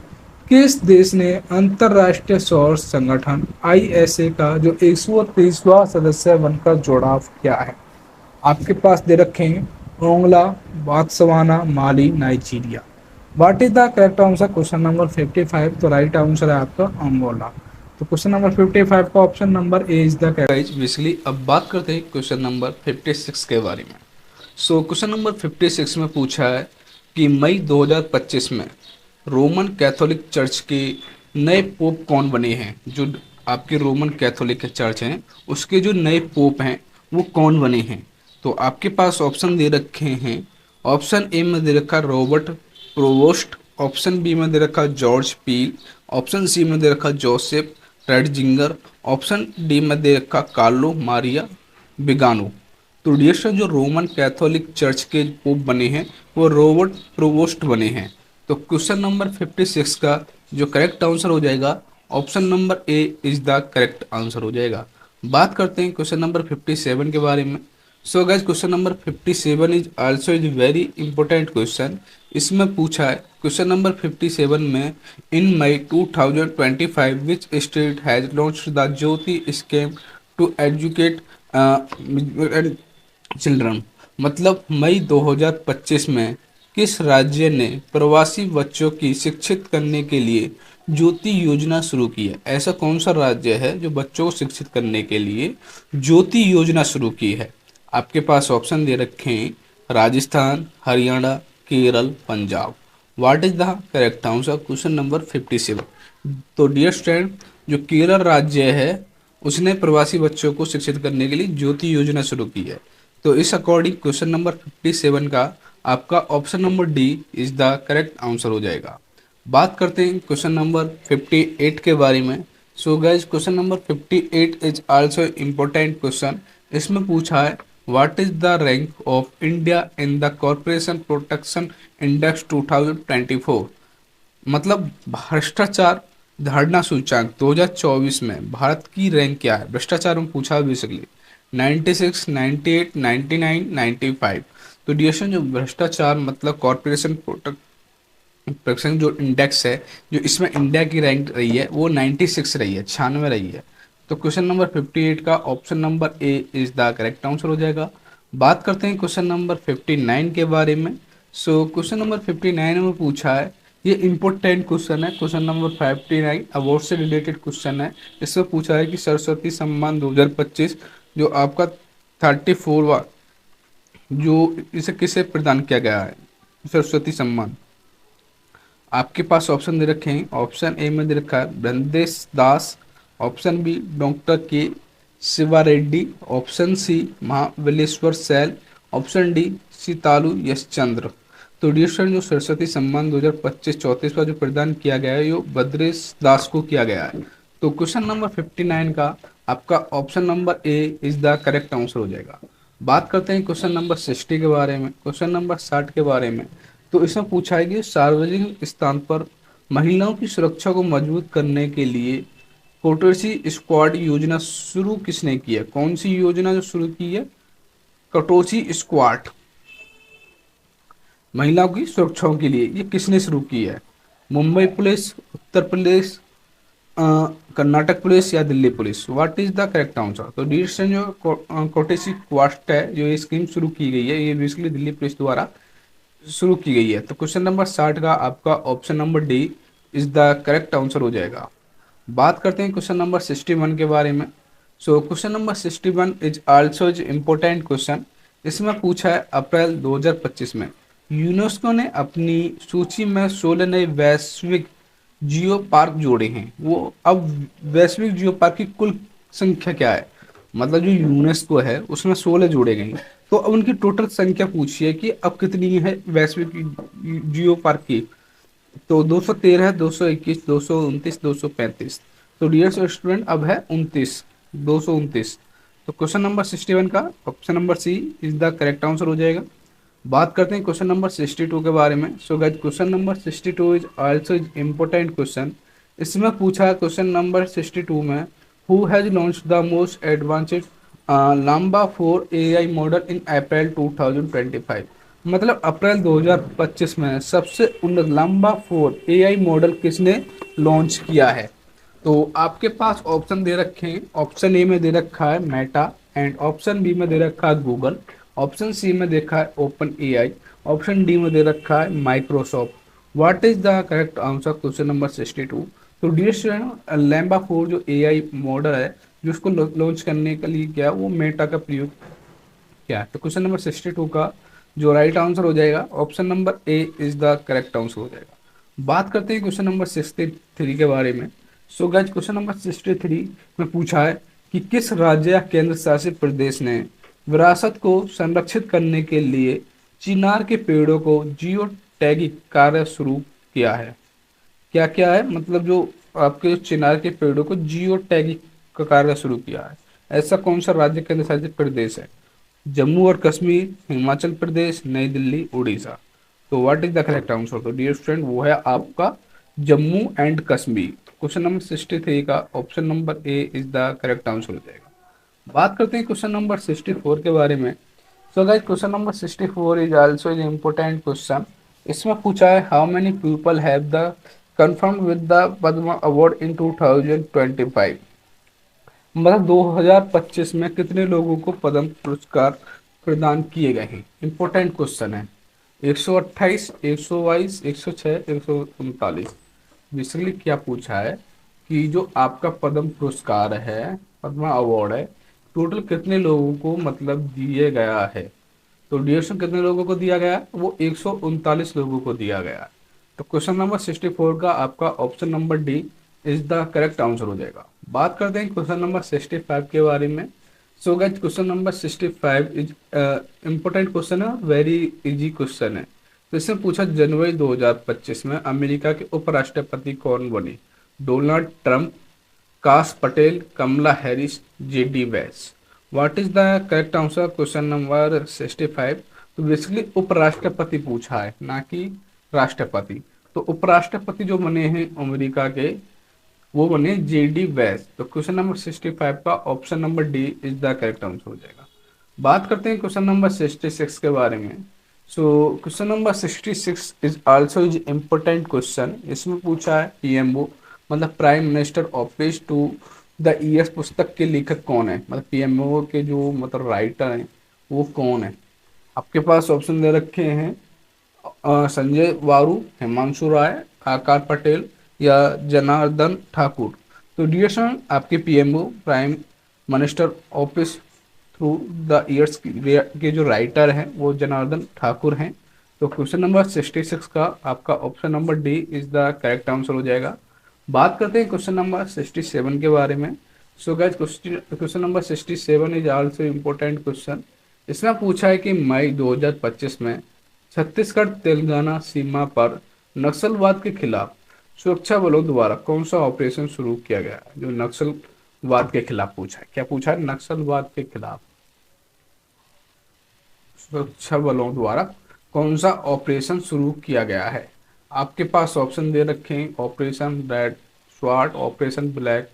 किस देश ने अंतरराष्ट्रीय सौर संगठन ISA का जो 130वां सदस्य बनकर जुड़ाव किया है? आपके पास दे रखे हैं Angola, Botswana, Mali, Nigeria. What is the correct answer? Question number 55। तो राइट आंसर है आपका अंगोला। तो क्वेश्चन नंबर 55 का option number A is the correct. Basically अब बात करते हैं क्वेश्चन नंबर 56 के बारे में। सो क्वेश्चन नंबर 56 में पूछा है कि मई 2025 में रोमन कैथोलिक चर्च के नए पोप कौन बने हैं? जो आपके रोमन कैथोलिक चर्च हैं उसके जो नए पोप हैं वो कौन बने हैं? तो आपके पास ऑप्शन दे रखे हैं। ऑप्शन ए में दे रखा रॉबर्ट प्रोवोस्ट, ऑप्शन बी में दे रखा जॉर्ज पील, ऑप्शन सी में दे रखा जोसेफ रेडजिंगर, ऑप्शन डी में दे रखा कार्लो मारिया बिगानो। तो डियर स्टूडेंट, जो रोमन कैथोलिक चर्च के पोप बने हैं वो रॉबर्ट प्रोवोस्ट बने हैं। तो क्वेश्चन नंबर 56 का जो करेक्ट आंसर हो जाएगा option number A is the correct answer हो जाएगा। बात करते हैं क्वेश्चन नंबर 57 के बारे में। So guys, question number 57 is also is very important question. इसमें पूछा है क्वेश्चन नंबर 57 में in May 2025 which state has launched the Jyoti scheme to educate children. मतलब मई 2025 में किस राज्य ने प्रवासी बच्चों की शिक्षित करने के लिए ज्योति योजना शुरू की है? ऐसा कौन सा राज्य है जो बच्चों को शिक्षित करने के लिए ज्योति योजना शुरू की है? आपके पास ऑप्शन दे रखे हैं Rajasthan, Haryana, Kerala, Punjab. What is the correct answer? Question number 57। तो डियर स्टूडेंट, जो केरल राज्य है उसने प्रवासी बच्चों को शिक्षित करने के लिए ज्योति योजना शुरू की है। तो इस अकॉर्डिंग क्वेश्चन नंबर 57 का आपका option number D is the correct answer हो जाएगा। बात करते हैं क्वेश्चन नंबर 58 के बारे में। So guys, question number 58 is also important question. इसमें पूछा है what is the rank of India in the corporation protection index 2024। मतलब भ्रष्टाचार धारणा सूचकांक 2024 में भारत की रैंक क्या है? भ्रष्टाचार में पूछा है बेसिकली 96, 98, 99, 95। तो डियर जो भ्रष्टाचार मतलब कॉर्पोरेशन प्रोटेक्शन जो इंडेक्स है, जो इसमें इंडिया की रैंक रही है वो 96 रही है, 96 रही है। तो क्वेश्चन नंबर 58 का option number A is the correct answer हो जाएगा। बात करते हैं क्वेश्चन नंबर 59 के बारे में। सो क्वेश्चन नंबर 59 में पूछा है, ये इंपॉर्टेंट क्वेश्चन है, क्वेश्चन नंबर 59 अवार्ड से रिलेटेड क्वेश्चन है। इसमें पूछा है कि सरस्वती सम्मान 2025 जो आपका 34वां, जो इसे किसे प्रदान किया गया है सरस्वती सम्मान। आपके पास ऑप्शन दे रखे हैं, ऑप्शन ए में दे रखा है Brandesh Das, option B doctor K Shiva Reddy, option C Mahabaleshwar Sail, option D Sitalu Yashchandra. तो डियर स्टूडेंट, जो सरस्वती सम्मान 2025-34 का जो प्रदान किया गया है, यो बद्रेश दास को किया गया है। तो क्वेश्चन नंबर 59 का आपका option number A is the correct answer हो जाएगा। बात करते हैं क्वेश्चन नंबर 60 के बारे में, क्वेश्चन नंबर 60 के बारे में। तो इसमें पूछा है कि सार्वजनिक स्थान पर महिलाओं की सुरक्षा को मजबूत करने के लिए कोटोसी स्क्वाड योजना शुरू किसने की है? कौन सी योजना जो शुरू की है? कटोसी स्क्वाड, महिलाओं की सुरक्षाओं के लिए ये किसने शुरू की है? मुंबई पुलिस, उत्तर प्रदेश, अ, कर्नाटक पुलिस या Delhi police? What is the correct answer? तो डिसीजन जो कोटेसी क्वास्ट है, जो ये स्कीम शुरू की गई है, ये बेसिकली दिल्ली पुलिस द्वारा शुरू की गई है। तो क्वेश्चन नंबर 60 का आपका option number D is the correct answer हो जाएगा। बात करते हैं क्वेश्चन नंबर 61 के बारे में। So question number 61 is also is important question. इसमें पूछा है अप्रैल 2025 में यूनेस्को ने अपनी सूची में 16 नए वैश्विक जियो पार्क जोड़े हैं। वो अब वैश्विक जियो पार्क की कुल संख्या क्या है? मतलब जो यूनेस्को है उसमें 16 जोड़े गए हैं, तो अब उनकी टोटल संख्या पूछिए कि अब कितनी है वैश्विक जियो पार्क की। तो 213, 221, 229, 235। तो डियर स्टूडेंट अब है 29, 229। तो क्वेश्चन नंबर 61 का option number C is the correct answer हो जाएगा। बात करते हैं क्वेश्चन नंबर 62 के बारे में। So guys question number 62 is also is important question. इसमें पूछा है क्वेश्चन नंबर 62 में who has launch the most advanced Llama 4 AI model in April 2025। मतलब अप्रैल 2025 में सबसे उन्नत लांबा 4 एआई मॉडल किसने लॉन्च किया है? तो आपके पास ऑप्शन दे रखे हैं, ऑप्शन ए में दे रखा है मेटा, एंड ऑप्शन बी में दे रखा है गूगल, ऑप्शन सी में देखा है ओपन एआई, ऑप्शन डी में दे रखा है Microsoft. What is the correct answer question number 62? तो डियर स्टूडेंट, लैम्बा 4 जो एआई मॉडल है जिसको लॉन्च करने के लिए क्या वो मेटा का प्रयोग किया है। तो क्वेश्चन नंबर 62 का जो राइट आंसर हो जाएगा option number A is the correct answer हो जाएगा। बात करते हैं क्वेश्चन नंबर 63 के बारे में। सो गाइस क्वेश्चन नंबर 63 में पूछा है कि किस राज्य या केंद्र शासित प्रदेश ने विरासत को संरक्षित करने के लिए चिनार के पेड़ों को जियो टैगिंग कार्य शुरू किया है? क्या क्या है, मतलब जो आपके चिनार के पेड़ों को जियो टैगिंग का कार्य शुरू किया है, ऐसा कौन सा राज्य केंद्र शासित प्रदेश है? जम्मू और कश्मीर, हिमाचल प्रदेश, नई दिल्ली, उड़ीसा। तो what is the correct answer? तो डियर स्टूडेंट वो है आपका Jammu and Kashmir. Question number 63 का option number A is the correct answer हो जाएगा। बात करते हैं क्वेश्चन नंबर 64 के बारे में। So guys question number 64 is also is important question. इसमें पूछा है how many people have the confirm with the Padma award in 2025। मतलब 2025 में कितने लोगों को पद्म पुरस्कार प्रदान किए गए हैं? इंपॉर्टेंट क्वेश्चन है। 128, 122, 106, 139। बेसिकली क्या पूछा है कि जो आपका पद्म पुरस्कार है, पद्मा अवार्ड है, टोटल कितने लोगों को मतलब दिए गया है? तो ड्यूरेशन कितने लोगों को दिया गया? वो 139 लोगों को दिया गया। तो क्वेश्चन नंबर 64 का आपका option number D is the correct answer हो जाएगा। बात करते हैं क्वेश्चन नंबर 65 के बारे में। So guys question number 65 is important question है, वेरी इजी क्वेश्चन है। तो इसमें पूछा जनवरी 2025 में अमेरिका के उपराष्ट्रपति कौन बने? Donald Trump, Kash Patel, Kamala Harris, JD Vance. What is the correct answer question number 65? तो बेसिकली उपराष्ट्रपति पूछा है, ना कि राष्ट्रपति। तो उपराष्ट्रपति जो बने हैं अमेरिका के, वो बने जेडी वैंस। तो क्वेश्चन नंबर 65 का option number D is the correct answer हो जाएगा। बात करते हैं क्वेश्चन नंबर 66 के बारे में। So question number 66 is also is important question. इसमें पूछा है पीएमओ मतलब prime minister office to the years पुस्तक के लेखक कौन है, मतलब पीएमओ के जो मतलब राइटर हैं वो कौन है। आपके पास ऑप्शन दे रखे हैं संजय वारू, हिमांशु राय, आकार पटेल या जनार्दन ठाकुर। तो डियर स्टूडेंट, आपके PMO prime minister office through the years के जो राइटर हैं वो जनार्दन ठाकुर हैं। तो क्वेश्चन नंबर 66 का आपका option number D is the correct answer हो जाएगा। बात करते हैं क्वेश्चन नंबर 67 के बारे में। So guys, question number 67 is also important question. इसमें पूछा है कि मई 2025 में छत्तीसगढ़ तेलंगाना सीमा पर नक्सलवाद के खिलाफ सुरक्षा बलों द्वारा कौन सा ऑपरेशन शुरू किया गया, जो नक्सलवाद के खिलाफ पूछा है। क्या पूछा है, नक्सलवाद के खिलाफ सुरक्षा बलों द्वारा कौन सा ऑपरेशन शुरू किया गया है। आपके पास ऑप्शन दे रखे हैं operation red swat, operation black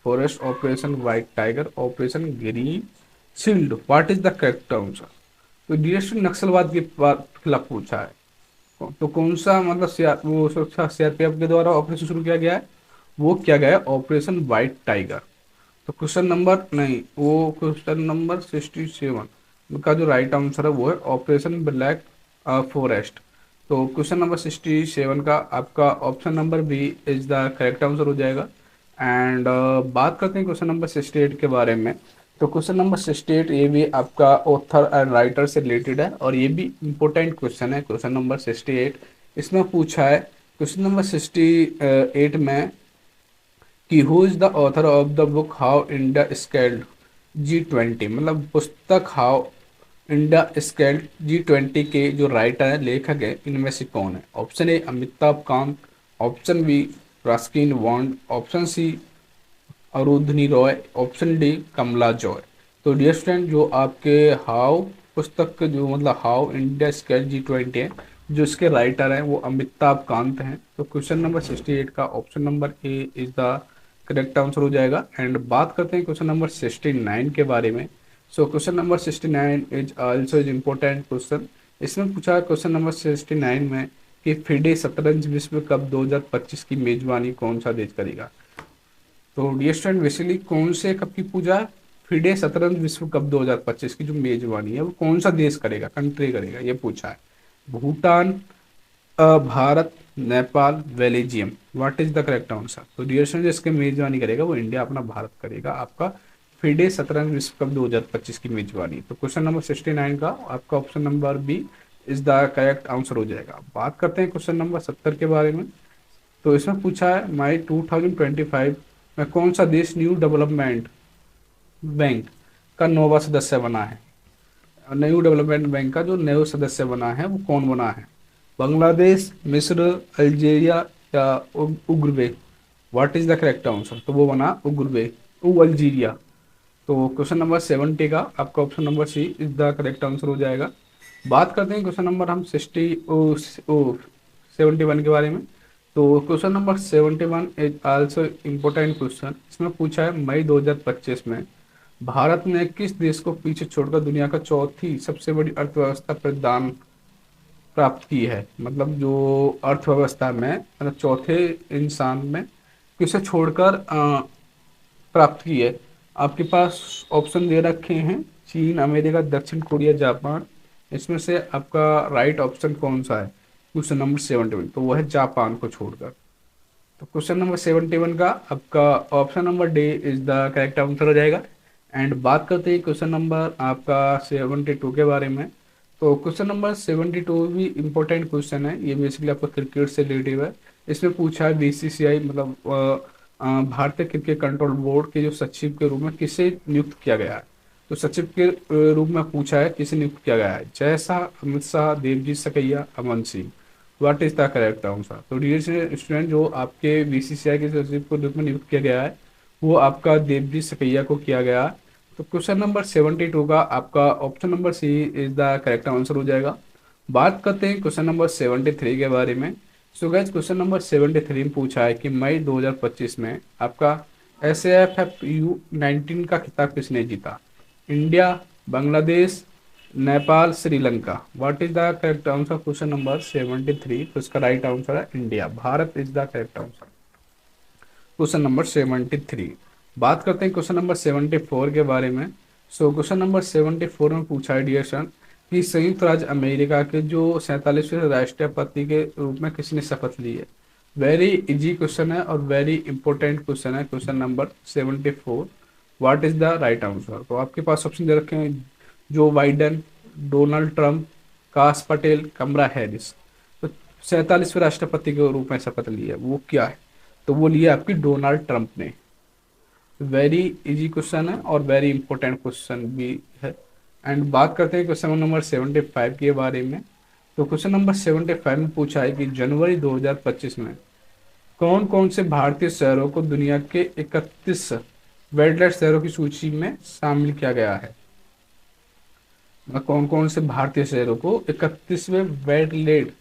forest, operation white tiger, operation green shield. What is the correct answer. तो डीएसटी नक्सलवाद के खिलाफ पूछा है, तो कौन सा मतलब वो सुरक्षा सीआरपीएफ के द्वारा ऑपरेशन शुरू किया गया है, वो किया गया है ऑपरेशन व्हाइट टाइगर। तो क्वेश्चन नंबर नहीं, वो क्वेश्चन नंबर 67 का जो राइट आंसर है वो है ऑपरेशन ब्लैक फॉरेस्ट। तो क्वेश्चन नंबर 67 का आपका option number B is the correct answer हो जाएगा। एंड बात करते हैं क्वेश्चन नंबर 68 के बारे में। तो क्वेश्चन नंबर 68 ये भी आपका ऑथर एंड राइटर से रिलेटेड है और ये भी इम्पोर्टेंट क्वेश्चन है। क्वेश्चन नंबर 68 इसमें पूछा है, क्वेश्चन नंबर 68 में कि who is the author of the book how India scaled G20, मतलब पुस्तक हाउ इंडिया स्केल्ड G20 के जो राइटर है लेखक है इनमें से कौन है। Option A Amitabh Kant, option B Ruskin Bond, option C अरुधनी रॉय, ऑप्शन डी कमला जॉय। तो डियर स्टूडेंट, जो आपके हाउ पुस्तक के जो मतलब हाउ इंडिया स्केल G20 है, जो इसके राइटर हैं वो अमिताभ कांत हैं। तो क्वेश्चन नंबर 68 का option number A is the correct answer हो जाएगा। एंड बात करते हैं क्वेश्चन नंबर 69 के बारे में। So question number 69 is also is important question. इसमें पूछा है क्वेश्चन नंबर 69 में कि फिडे शतरंज विश्व कप 2025 की मेजबानी कौन सा देश करेगा। तो डियर स्टूडेंट, बेसिकली कौन से कप की पूजा है, फिडे शतरंज विश्व कप 2025 की जो मेजबानी है वो कौन सा देश करेगा, कंट्री करेगा, ये पूछा है। Bhutan, Bharat, Nepal, Belgium. What is the correct answer. तो डियर स्टूडेंट, इसके मेजबानी करेगा वो इंडिया अपना भारत करेगा आपका फिडे शतरंज विश्व कप 2025 की मेजबानी। तो क्वेश्चन नंबर 69 का आपका option number B is the correct answer हो जाएगा। बात करते हैं क्वेश्चन नंबर 70 के बारे में। तो इसमें पूछा है मई 2025 में कौन सा देश न्यू डेवलपमेंट बैंक का नौवां सदस्य बना है। न्यू डेवलपमेंट बैंक का जो नया सदस्य बना है वो कौन बना है। बांग्लादेश, मिस्र, अल्जीरिया या उग्रवे। What is the correct answer. तो वो बना उग्रवे, अल्जीरिया। तो क्वेश्चन नंबर 70 का आपका option number C is the correct answer हो जाएगा। बात करते हैं क्वेश्चन नंबर हम 71 के बारे में। तो question number 71 is also important question. इसमें पूछा है मई 2025 में भारत ने किस देश को पीछे छोड़कर दुनिया का चौथी सबसे बड़ी अर्थव्यवस्था प्रदान प्राप्त की है, मतलब जो अर्थव्यवस्था में मतलब चौथे इंसान में किसे छोड़कर प्राप्त की है। आपके पास ऑप्शन दे रखे हैं चीन, अमेरिका, दक्षिण कोरिया, जापान। इसमें से आपका राइट ऑप्शन कौन सा है क्वेश्चन नंबर 71। तो वो है जापान को छोड़कर। तो क्वेश्चन नंबर 71 का आपका option number D is the correct answer हो जाएगा। एंड बात करते हैं क्वेश्चन नंबर आपका 72 के बारे में। तो क्वेश्चन नंबर 72 भी इम्पोर्टेंट क्वेश्चन है, ये बेसिकली आपका क्रिकेट से रिलेटिव है। इसमें पूछा है बीसीसीआई मतलब भारतीय क्रिकेट कंट्रोल बोर्ड के जो सचिव के रूप में किसे नियुक्त किया गया है। तो सचिव के रूप में पूछा है किसे नियुक्त किया गया है, Jay Shah, Amit Shah, Devajit Saikia, Aman Singh. What is the correct answer. तो डियर स्टूडेंट, जो आपके बीसीसीआई के सचिव को रूप में नियुक्त किया गया है वो आपका देवजीत सकैया को किया गया है। तो क्वेश्चन नंबर 72 का आपका option number C is the correct answer हो जाएगा। बात करते हैं क्वेश्चन नंबर 73 के बारे में। सो गाइस, क्वेश्चन नंबर 73 में पूछा है कि मई 2025 में आपका SAFFU 19 का खिताब किसने जीता। India, Bangladesh, Nepal, Sri Lanka. What is the correct answer question number 73। तो इसका राइट आंसर है India, Bharat is the correct answer question number 73। बात करते हैं क्वेश्चन नंबर 74 के बारे में। सो क्वेश्चन नंबर 74 में पूछा है डियर सन कि संयुक्त राज्य अमेरिका के जो 47वें राष्ट्रपति के रूप में किसने शपथ ली है। वेरी इजी क्वेश्चन है और वेरी इंपॉर्टेंट क्वेश्चन है। Question number 74, what is the right answer. तो आपके पास ऑप्शन दे रखे हैं, जो Biden, Donald Trump, Kash Patel, Kamala Harris. तो 47वें राष्ट्रपति के रूप में शपथ ली है वो क्या है, तो वो लिया आपकी डोनाल्ड ट्रंप ने। वेरी इजी क्वेश्चन है और वेरी इंपॉर्टेंट क्वेश्चन भी है। एंड बात करते हैं क्वेश्चन नंबर 75 के बारे में। तो क्वेश्चन नंबर 75 में पूछा है कि जनवरी 2025 में कौन कौन से भारतीय शहरों को दुनिया के 31 वेटलैंड शहरों की सूची में शामिल किया गया है। कौन कौन से भारतीय शहरों को 31वें वेटलैंड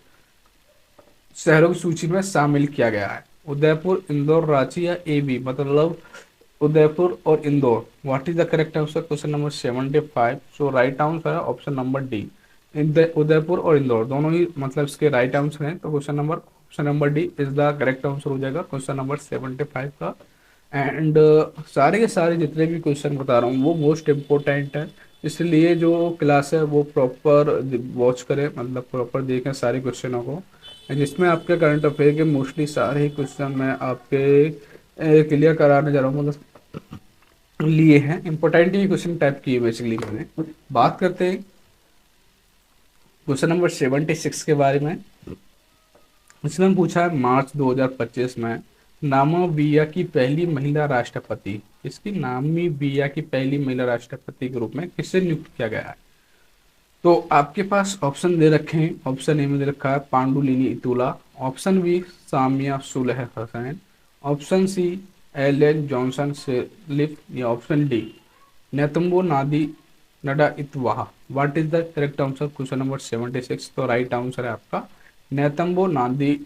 शहरों की सूची में शामिल किया गया है। उदयपुर, इंदौर, रांची या ए बी, मतलब उदयपुर और Indore. What is the correct answer question number 75। So right answer है ऑप्शन नंबर डी, उदयपुर और इंदौर दोनों ही मतलब इसके राइट आंसर हैं। तो option number D is the correct answer हो जाएगा क्वेश्चन नंबर 75 का। एंड सारे के सारे जितने भी क्वेश्चन बता रहा हूँ वो मोस्ट इम्पोर्टेंट है, इसलिए जो क्लास है वो प्रॉपर वॉच करें, मतलब प्रॉपर देखें सारे क्वेश्चनों को, जिसमें आपके करंट अफेयर के मोस्टली सारे ही क्वेश्चन मैं आपके क्लियर कराने जा रहा हूँ, मतलब लिए हैं इंपॉर्टेंट ही क्वेश्चन टाइप किए बेसिकली मैंने। बात करते हैं क्वेश्चन नंबर 76 के बारे में। इसमें पूछा है मार्च 2025 में नामीबिया की पहली महिला राष्ट्रपति, इसकी नामीबिया की पहली महिला राष्ट्रपति के रूप में किसे नियुक्त किया गया है। तो आपके पास ऑप्शन दे रखे हैं। ऑप्शन ए में दे रखा है Panduleni Itula, option B Samia Suluhu Hassan, option C Ellen Johnson Sirleaf, या option D Netumbo Nandi Ndaitwah. What is the correct answer question number 76। तो राइट आंसर है आपका नेतुम्बो नादी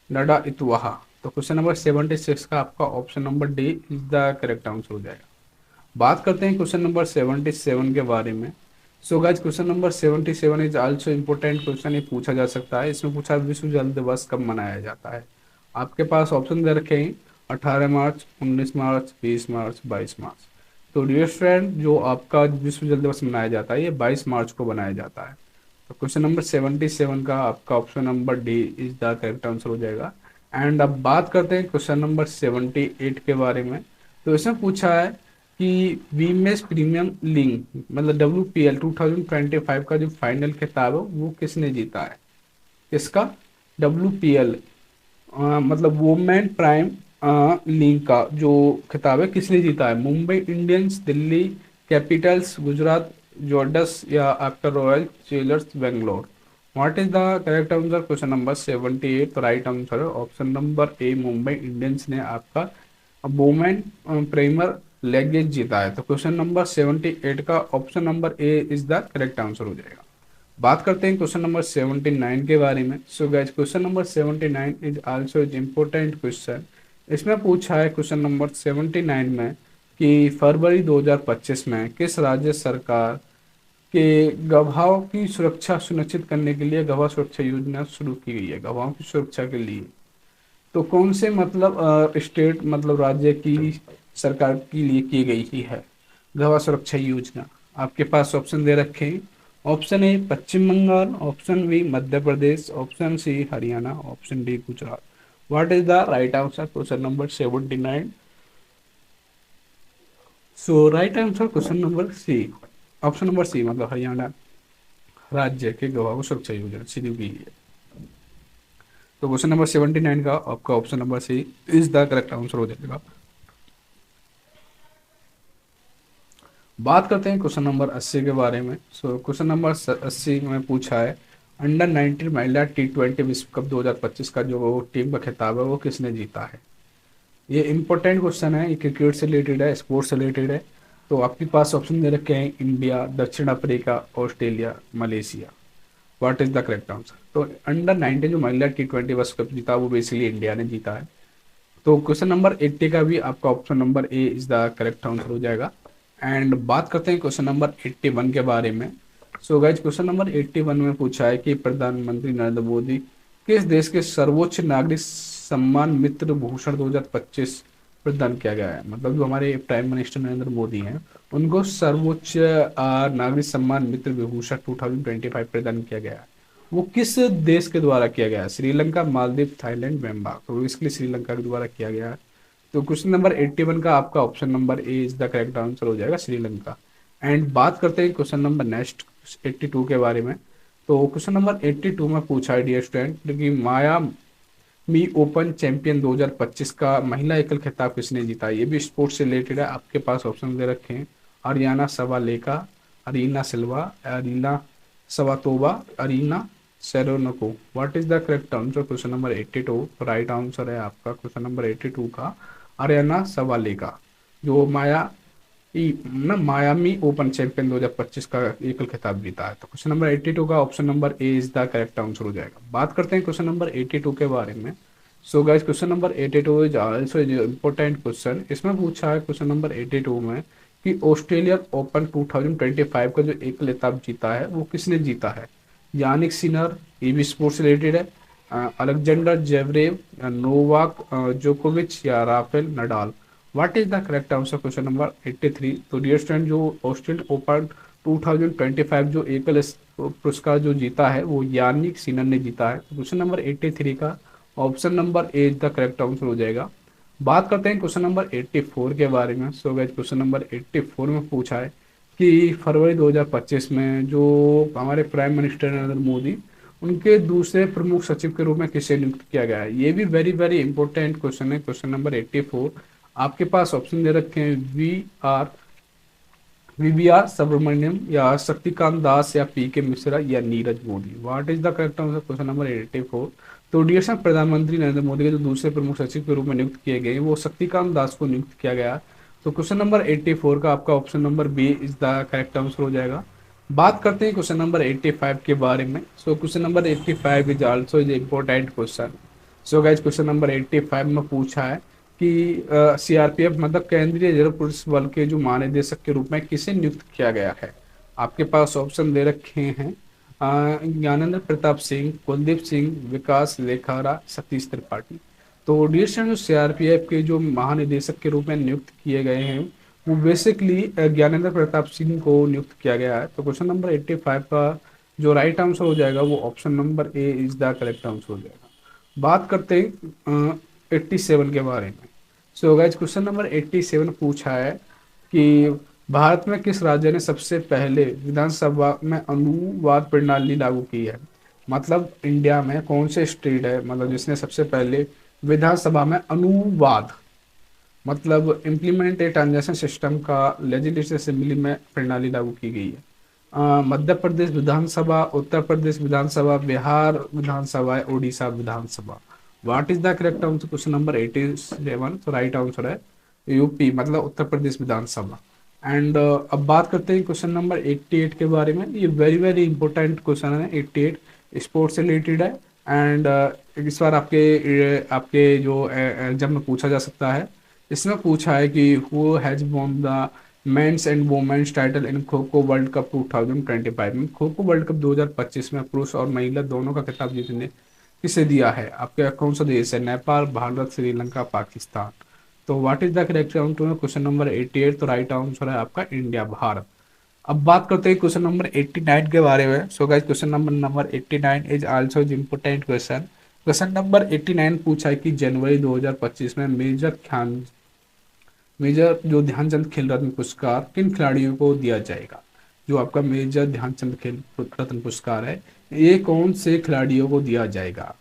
नडा इतवाहा। तो क्वेश्चन नंबर 76 का आपका option number D is the correct answer हो जाएगा। बात करते हैं क्वेश्चन नंबर 77 के बारे में। So guys question number 77 is also important question, ये पूछा जा सकता है। इसमें पूछा विश्व जल दिवस कब मनाया जाता है। आपके पास ऑप्शन दे रखे हैं 18 मार्च, 19 मार्च, 20 मार्च, 22 मार्च। तो डियर फ्रेंड, जो आपका विश्व जल दिवस मनाया जाता है ये 22 मार्च को मनाया जाता है। तो क्वेश्चन नंबर 77 का आपका option number D is the correct answer हो जाएगा। एंड अब बात करते हैं क्वेश्चन नंबर 78 के बारे में। तो इसमें पूछा है कि वीमेस प्रीमियम लीग मतलब WPL 2025 का जो फाइनल खिताब है वो किसने जीता है। किसका WPL मतलब वुमेन प्राइम लीग का जो खिताब है किसने जीता है। मुंबई इंडियंस, दिल्ली कैपिटल्स, गुजरात जॉर्डस, या आपका royal Challengers Bangalore. What is the correct answer question number 78। तो राइट आंसर है ऑप्शन नंबर ए, मुंबई इंडियंस ने आपका वुमेन प्रीमियर लीग जीता है। तो क्वेश्चन नंबर 78 का option number A is the correct answer हो जाएगा। बात करते हैं क्वेश्चन नंबर 79 के बारे में। So guys question number 79 is also is important question. इसमें पूछा है क्वेश्चन नंबर 79 में कि फरवरी 2025 में किस राज्य सरकार के गवाहों की सुरक्षा सुनिश्चित करने के लिए गवाह सुरक्षा योजना शुरू की गई है, गवाहों की सुरक्षा के लिए। तो कौन से मतलब स्टेट मतलब राज्य की सरकार के लिए की गई ही है गवाह सुरक्षा योजना। आपके पास ऑप्शन दे रखे हैं। Option A Paschim Bengal, option B Madhya Pradesh, option C Haryana, option D Gujarat. What is the right answer question number 79। So right answer question number C, option number C मतलब हरियाणा राज्य के गवाह सुरक्षा योजना शुरू की गई है। तो क्वेश्चन नंबर 79 का आपका option number C is the correct answer हो जाएगा। बात करते हैं क्वेश्चन नंबर 80 के बारे में। सो क्वेश्चन नंबर 80 में पूछा है अंडर 19 महिला T20 विश्व कप 2025 का जो टीम का खिताब है वो किसने जीता है। ये इंपॉर्टेंट क्वेश्चन है, ये क्रिकेट से रिलेटेड है, स्पोर्ट्स से रिलेटेड है। तो आपके पास ऑप्शन दे रखे हैं इंडिया, दक्षिण Africa, Australia, Malaysia. What is the correct answer. तो अंडर 19 जो महिला T20 विश्व कप जीता वो बेसिकली इंडिया ने जीता है। तो क्वेश्चन नंबर 80 का भी आपका option number A is the correct answer हो जाएगा। एंड बात करते हैं क्वेश्चन नंबर 81 के बारे में। सो गाइज क्वेश्चन नंबर 81 में पूछा है कि प्रधानमंत्री नरेंद्र मोदी किस देश के सर्वोच्च नागरिक सम्मान मित्र भूषण 2025 प्रदान किया गया है। मतलब जो हमारे प्राइम मिनिस्टर नरेंद्र मोदी हैं, उनको सर्वोच्च नागरिक सम्मान मित्र विभूषण 2025 प्रदान किया गया है। वो किस देश के द्वारा किया गया है? Sri Lanka, Maldives, Thailand, Myanmar. तो इसके लिए श्रीलंका के द्वारा किया गया है। तो क्वेश्चन नंबर 81 का आपका option number A is the correct answer हो जाएगा, श्रीलंका। एंड बात करते हैं क्वेश्चन नंबर नेक्स्ट 82 के बारे में। तो क्वेश्चन नंबर 82 में पूछा है डियर स्टूडेंट कि माया मी ओपन चैंपियन 2025 का महिला एकल खिताब किसने जीता? ये भी स्पोर्ट्स से रिलेटेड है। आपके पास ऑप्शन दे रखे हैं, Aryna Sabalenka, Arina Silva, Arina Savatova, Arina Seronko. What is the correct answer? Question number 82 right answer है आपका क्वेश्चन नंबर 82 का अरियाना सवालेका, जो मायामी ओपन चैंपियन 2025 का एकल खिताब जीता है। तो क्वेश्चन नंबर 82 का option number A is the correct answer हो जाएगा। बात करते हैं क्वेश्चन नंबर 82 के बारे में। So guys question number 82 is also important question. इसमें पूछा है क्वेश्चन नंबर 82 में कि ऑस्ट्रेलियन ओपन 2025 का जो एकल खिताब जीता है वो किसने जीता है? यानिक सिनर, ये भी स्पोर्ट्स रिलेटेड है, अलेक्जेंडर जेवरेव, नोवाक जोकोविच या Rafael Nadal. What is the correct answer? Question number 83। तो डियर स्टूडेंट, जो ऑस्ट्रेलियन ओपन 2025 जो एकल पुरस्कार जो जीता है वो यानिक सिनर ने जीता है। तो क्वेश्चन नंबर 83 का option number A is the correct answer हो जाएगा। बात करते हैं क्वेश्चन नंबर 84 के बारे में। सो गाइस क्वेश्चन नंबर 84 में पूछा है कि फरवरी 2025 में जो हमारे प्राइम मिनिस्टर नरेंद्र मोदी, उनके दूसरे प्रमुख सचिव के रूप में किसे नियुक्त किया गया है? ये भी वेरी वेरी इंपॉर्टेंट क्वेश्चन है। क्वेश्चन नंबर 84 आपके पास ऑप्शन दे रखे हैं, वीवीआर सुब्रमण्यम या शक्तिकांत दास या पी के मिश्रा या Neeraj Modi. What is the correct answer? Question number 84। तो डियर साहब, प्रधानमंत्री नरेंद्र मोदी के जो दूसरे प्रमुख सचिव के रूप में नियुक्त किए गए वो शक्तिकांत दास को नियुक्त किया गया। तो क्वेश्चन नंबर 84 का आपका option number B is the correct answer हो जाएगा। बात करते हैं क्वेश्चन नंबर 85 के बारे में। So question number 85 is also is important question. So guys question number 85 में पूछा है कि सीआरपीएफ मतलब केंद्रीय रिजर्व पुलिस बल के जो महानिदेशक के रूप में किसे नियुक्त किया गया है? आपके पास ऑप्शन दे रखे हैं, ज्ञानेंद्र प्रताप सिंह, कुलदीप सिंह, विकास लेखारा, सतीश त्रिपाठी। तो डियर स्टूडेंट, जो सीआरपीएफ के जो महानिदेशक के रूप में नियुक्त किए गए हैं वो बेसिकली ज्ञानेंद्र प्रताप सिंह को नियुक्त किया गया है। तो क्वेश्चन नंबर 85 का जो राइट आंसर हो जाएगा वो option number A is the correct answer हो जाएगा। बात करते हैं 87 के बारे में। सो गाइज क्वेश्चन नंबर 87 पूछा है कि भारत में किस राज्य ने सबसे पहले विधानसभा में अनुवाद प्रणाली लागू की है? मतलब इंडिया में कौन से स्टेट है मतलब जिसने सबसे पहले विधानसभा में अनुवाद मतलब इम्प्लीमेंट ए ट्रांजेक्शन सिस्टम का लेजिस्लेटिव असेंबली में प्रणाली लागू की गई है? Madhya Pradesh Vidhan Sabha, Uttar Pradesh Vidhan Sabha, Bihar Vidhan Sabha, Orissa Vidhan Sabha. What is the correct answer? Question number 87। तो राइट आंसर है यूपी मतलब उत्तर प्रदेश विधानसभा। एंड अब बात करते हैं क्वेश्चन नंबर 88 के बारे में। ये वेरी वेरी इंपॉर्टेंट क्वेश्चन है। 88 स्पोर्ट्स से रिलेटेड है एंड इस बार आपके आपके जो एग्जाम में पूछा जा सकता है। इसमें पूछा है कि who has won the men's and women's title in Kho Kho world cup 2025 में। खो खो वर्ल्ड कप 2025 में पुरुष और महिला दोनों का खिताब जीतने किसे दिया है? आपके कौन सा देश है? नेपाल, भारत, श्रीलंका, पाकिस्तान। तो what is the correct answer? Question number 88। तो राइट आंसर है आपका इंडिया, भारत। अब बात करते हैं क्वेश्चन नंबर 89 के बारे में। So guys question number 89 is also is important question. Question number 89 पूछा है कि जनवरी 2025 में मेजर जो ध्यानचंद खेल रत्न पुरस्कार किन खिलाड़ियों को दिया जाएगा? जो आपका मेजर ध्यानचंद खेल रत्न पुरस्कार है ये कौन से खिलाड़ियों को दिया जाएगा?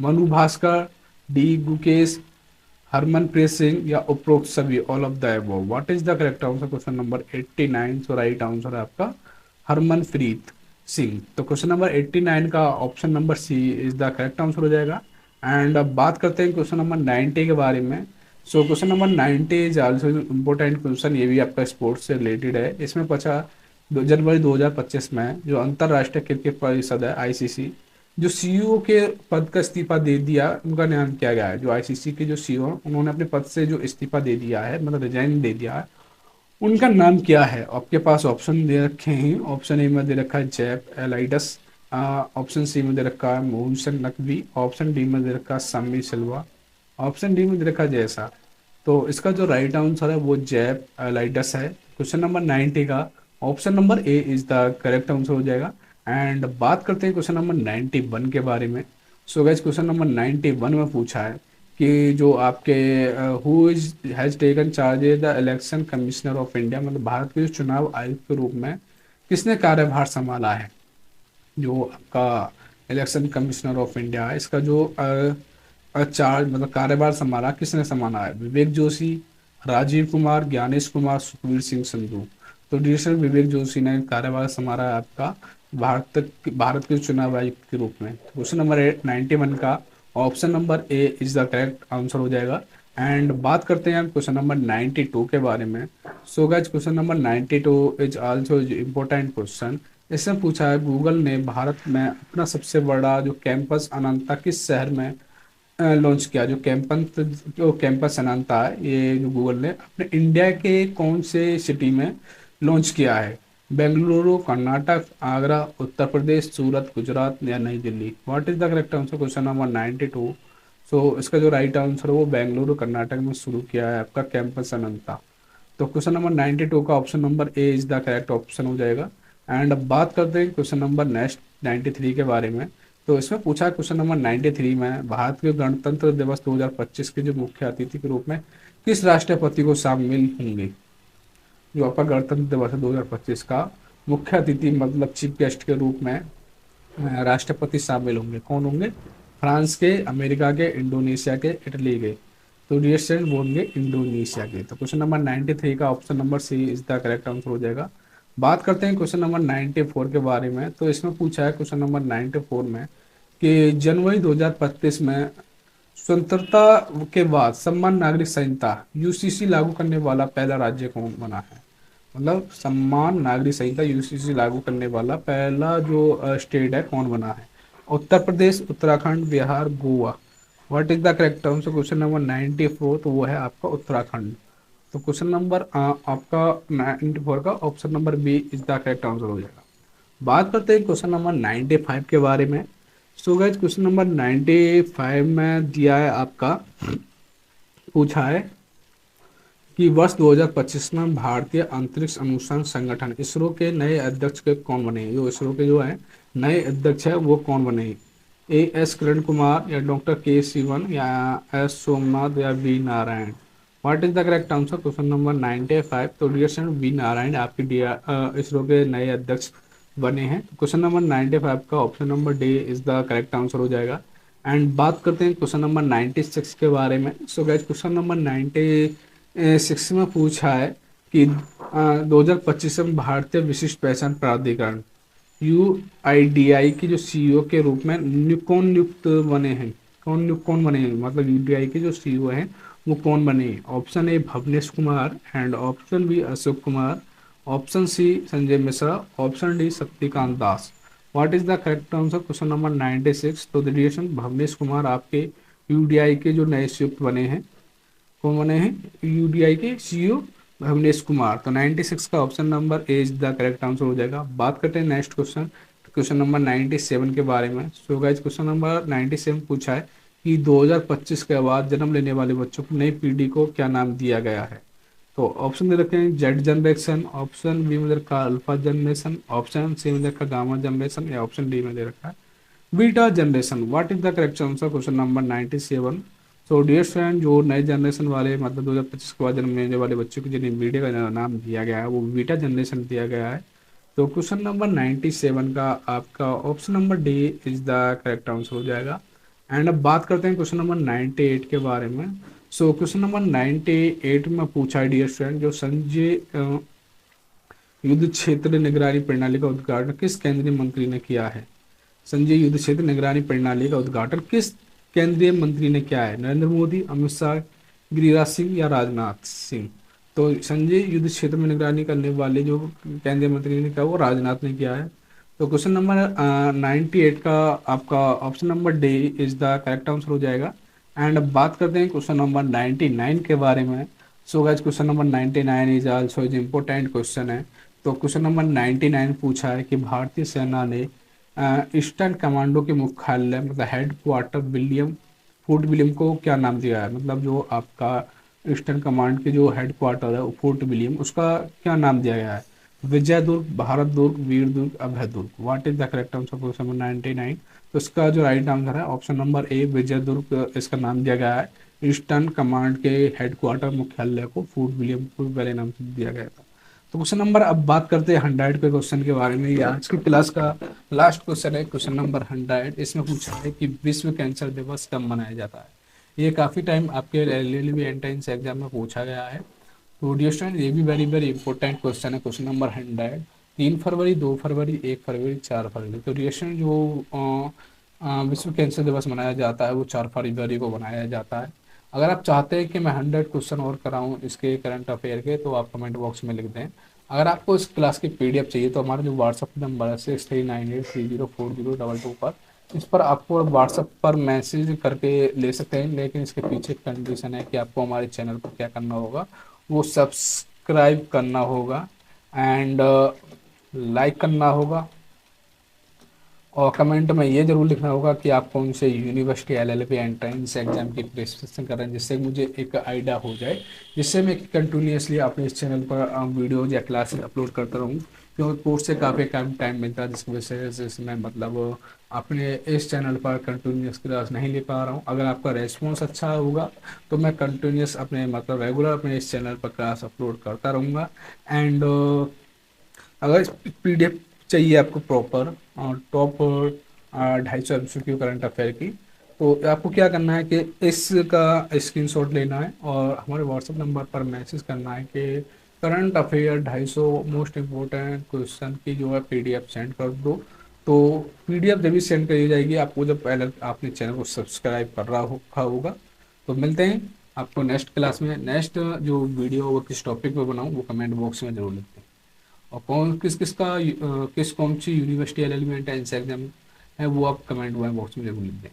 मनु भास्कर, डी गुकेश, हरमनप्रीत सिंह या उपरोक्त सभी, all of the above. What is the correct answer? Question number 89। So right answer है आपका हरमनप्रीत सिंह। तो क्वेश्चन नंबर 89 का option number C is the correct answer हो जाएगा। एंड अब बात करते हैं क्वेश्चन नंबर 90 के बारे में। So question number 90 is also important question. ये भी आपका स्पोर्ट्स से रिलेटेड है। इसमें पूछा जनवरी 2025 में जो अंतरराष्ट्रीय क्रिकेट परिषद है आईसीसी, जो सीईओ के पद का इस्तीफा दे दिया, उनका नाम किया गया है? जो आईसीसी के जो सीईओ उन्होंने अपने पद से जो इस्तीफा दे दिया है मतलब रिजाइन दे दिया है, उनका नाम क्या है? आपके पास ऑप्शन दे रखे हैं। ऑप्शन ए में दे रखा है जेफ एलाइडस, ऑप्शन सी में दे रखा है मोहन नकवी, ऑप्शन डी में दे रखा है समी सिल्वा, ऑप्शन डी में दे रखा है जैसा। तो इसका जो राइट आंसर है वो जैप लाइटस है। क्वेश्चन नंबर 90 का option number A is the correct answer हो जाएगा। एंड बात करते हैं क्वेश्चन नंबर 91 के बारे में। सो गाइस क्वेश्चन नंबर 91 में पूछा है कि जो आपके who is has taken charge the election commissioner of India, मतलब भारत के जो चुनाव आयुक्त के रूप में किसने कार्यभार संभाला है। जो आपका इलेक्शन कमिश्नर ऑफ इंडिया है, इसका जो चार्ज मतलब कार्यभार संभाला किसने संभाला है। विवेक जोशी, राजीव कुमार, ज्ञानेश कुमार, सुखबीर सिंह संधू। तो डियर विवेक जोशी ने कार्यभार संभाला है आपका भारत के चुनाव आयुक्त के रूप में। क्वेश्चन नंबर 91 का option number A is the correct answer हो जाएगा। एंड बात करते हैं क्वेश्चन नंबर 92 के बारे में। So guys question number 92 is also important question. इसमें पूछा है गूगल ने भारत में अपना सबसे बड़ा जो कैंपस अनंता किस शहर में लॉन्च किया। जो कैंपस अनंता है ये जो गूगल ने अपने इंडिया के कौन से सिटी में लॉन्च किया है। बेंगलुरु, कर्नाटक, आगरा, उत्तर प्रदेश, सूरत, गुजरात या नई Delhi. What is the correct answer question number 92। सो इसका जो राइट आंसर है वो बेंगलुरु कर्नाटक में शुरू किया है आपका कैंपस अनंता। तो क्वेश्चन नंबर 92 का option number A is the correct option हो जाएगा। एंड अब बात करते हैं क्वेश्चन नंबर नेक्स्ट 93 के बारे में। तो इसमें पूछा है क्वेश्चन नंबर 93 में भारत के गणतंत्र दिवस 2025 के जो मुख्य अतिथि के रूप में किस राष्ट्रपति को शामिल होंगे। जो आपका गणतंत्र दिवस है 2025 का मुख्य अतिथि मतलब चीफ गेस्ट के रूप में राष्ट्रपति शामिल होंगे। कौन होंगे। फ्रांस के, अमेरिका के, इंडोनेशिया के, इटली के। तो डियर स्टूडेंट वो होंगे इंडोनेशिया के। तो क्वेश्चन नंबर 93 का option number C is the correct answer हो जाएगा। बात करते हैं क्वेश्चन नंबर 94 के बारे में। तो इसमें पूछा है क्वेश्चन नंबर 94 में कि जनवरी 2025 में स्वतंत्रता के बाद सम्मान नागरिक संहिता यूसीसी लागू करने वाला पहला राज्य कौन बना है। मतलब सम्मान नागरिक संहिता यूसीसी लागू करने वाला पहला जो स्टेट है कौन बना है। Uttar Pradesh, Uttarakhand, Bihar, Goa. What is the correct answer question number 94। तो वो है आपका उत्तराखंड। तो क्वेश्चन नंबर आपका 94 का option number B is the correct answer हो जाएगा। बात करते हैं क्वेश्चन नंबर 95 के बारे में। सो गाइस क्वेश्चन नंबर 95 में दिया है आपका, पूछा है कि वर्ष 2025 में भारतीय अंतरिक्ष अनुसंधान संगठन इसरो के नए अध्यक्ष के कौन बने। जो इसरो के जो है नए अध्यक्ष है वो कौन बने। ए एस किरण कुमार या डॉक्टर के सिवन या एस सोमनाथ या B Narayan. What is the correct answer question number 95। तो डियर स्टूडेंट बी नारायण आपकी इसरो के नए अध्यक्ष बने हैं। क्वेश्चन नंबर 95 का option number D is the correct answer हो जाएगा। एंड बात करते हैं क्वेश्चन नंबर 96 के बारे में। सो गाइस क्वेश्चन नंबर 96 में पूछा है कि 2025 में भारतीय विशिष्ट पहचान प्राधिकरण UIDAI की जो CEO के रूप में कौन नियुक्त बने हैं। कौन बने हैं मतलब UDI के जो CEO हैं वो कौन बने। Option A Bhuvanesh Kumar, and option B Ashok Kumar, option C Sanjay Mishra, option D Shaktikanta Das. What is the correct answer question number 96। तो डिएशन भवनेश कुमार आपके UDI के जो नए नियुक्त बने हैं। कौन बने हैं UDI के CEO भवनेश कुमार। तो 96 का option number A is the correct answer हो जाएगा। बात करते हैं नेक्स्ट क्वेश्चन नंबर 97 के बारे में। सो गाइस क्वेश्चन नंबर 97 पूछा है कि 2025 के बाद जन्म लेने वाले बच्चों की नई पीढ़ी को क्या नाम दिया गया है। तो ऑप्शन दे रखे हैं जेड जनरेशन, ऑप्शन बी में रखा अल्फा जनरेशन, ऑप्शन सी में रखा गामा जनरेशन या ऑप्शन डी में दे रखा है beta generation. What is the correct answer question number 97। So dear friend जो नए जनरेशन वाले मतलब 2025 के बाद जन्म लेने वाले बच्चों को जिन्हें मीडिया का नाम दिया गया है वो बीटा जनरेशन दिया गया है। तो क्वेश्चन नंबर 97 का आपका option number D is the correct answer हो जाएगा। एंड अब बात करते हैं क्वेश्चन नंबर 98 के बारे में। सो क्वेश्चन नंबर 98 में पूछा है डियर फ्रेंड जो संजय युद्ध क्षेत्र निगरानी प्रणाली का उद्घाटन किस केंद्रीय मंत्री ने किया है। संजय युद्ध क्षेत्र निगरानी प्रणाली का उद्घाटन किस केंद्रीय मंत्री ने किया है। नरेंद्र मोदी, अमित शाह, गिरिराज सिंह या राजनाथ सिंह। तो संजय युद्ध क्षेत्र में निगरानी करने वाले जो केंद्रीय मंत्री ने किया वो राजनाथ ने किया है। तो क्वेश्चन नंबर 98 का आपका option number D is the correct answer हो जाएगा। एंड अब बात करते हैं क्वेश्चन नंबर 99 के बारे में। So guys question number 99 is also is important question है। तो क्वेश्चन नंबर 99 पूछा है कि भारतीय सेना ने ईस्टर्न कमांडो के मुख्यालय मतलब हेड क्वार्टर फोर्ट विलियम को क्या नाम दिया है। मतलब जो आपका ईस्टर्न कमांड के जो हेड क्वार्टर है वो फोर्ट विलियम, उसका क्या नाम दिया गया है? Vijay Durg, Bharat Durg, Veer Durg, Abhay Durg. What is the correct answer for question number 99? तो इसका जो राइट आंसर है option number A, Vijay Durg इसका नाम दिया गया है। ईस्टर्न कमांड के हेडक्वार्टर मुख्यालय को फोर्ट विलियम को पहले नाम से दिया गया था। तो क्वेश्चन नंबर, अब बात करते हैं 100 के क्वेश्चन के बारे में। ये आज की क्लास का लास्ट क्वेश्चन है, क्वेश्चन नंबर 100। इसमें पूछा है कि विश्व कैंसर दिवस कब मनाया जाता है। ये काफ़ी टाइम आपके रेलवे एंट्रेंस एग्जाम में पूछा गया है। तो डियर स्टूडेंट, ये भी वेरी वेरी इंपॉर्टेंट क्वेश्चन है। क्वेश्चन नंबर 100, 3 फरवरी, 2 फरवरी, 1 फरवरी, 4 फरवरी। तो डियर स्टूडेंट, जो विश्व कैंसर दिवस मनाया जाता है वो 4 फरवरी को मनाया जाता है। अगर आप चाहते हैं कि मैं 100 क्वेश्चन और कराऊं इसके करंट अफेयर के, तो आप कमेंट बॉक्स में लिख दें। अगर आपको इस क्लास की पीडीएफ चाहिए तो हमारा जो व्हाट्सअप नंबर है 6398304022 पर, इस पर आपको व्हाट्सएप पर मैसेज करके ले सकते हैं। लेकिन इसके पीछे कंडीशन है कि आपको हमारे चैनल पर क्या करना होगा, वो सब्सक्राइब करना होगा एंड लाइक करना होगा, और कमेंट में ये जरूर लिखना होगा कि आप कौन से यूनिवर्सिटी एलएलबी एंट्रेंस एग्जाम की प्रिपरेशन कर रहे हैं, जिससे मुझे एक आइडिया हो जाए, जिससे मैं कंटिन्यूसली अपने इस चैनल पर वीडियोज या क्लासेस अपलोड करता रहूँ। क्योंकि कोर्स से काफ़ी कम टाइम मिलता है, जिसकी वजह से मैं मतलब अपने इस चैनल पर कंटिन्यूस क्लास नहीं ले पा रहा हूँ। अगर आपका रेस्पॉन्स अच्छा होगा तो मैं कंटिन्यूस अपने मतलब रेगुलर अपने इस चैनल पर क्लास अपलोड करता रहूँगा। एंड अगर पीडीएफ चाहिए आपको proper top 250 MCQ current affair की, तो आपको क्या करना है कि इसका स्क्रीनशॉट लेना है और हमारे व्हाट्सएप नंबर पर मैसेज करना है कि current affair 250 most important question की जो है पीडीएफ सेंड कर दो। तो पीडीएफ जब भी सेंड करी जाएगी आपको, जब पहले आपने चैनल को सब्सक्राइब कर रहा होगा। तो मिलते हैं आपको नेक्स्ट क्लास में। नेक्स्ट जो वीडियो वो किस टॉपिक पे बनाऊँ वो कमेंट बॉक्स में जरूर लिखते हैं। और कौन किस किस का किस कौन सी यूनिवर्सिटी एलिमेंट है एग्जाम है वो आप कमेंट बॉक्स में जरूर लिख दें।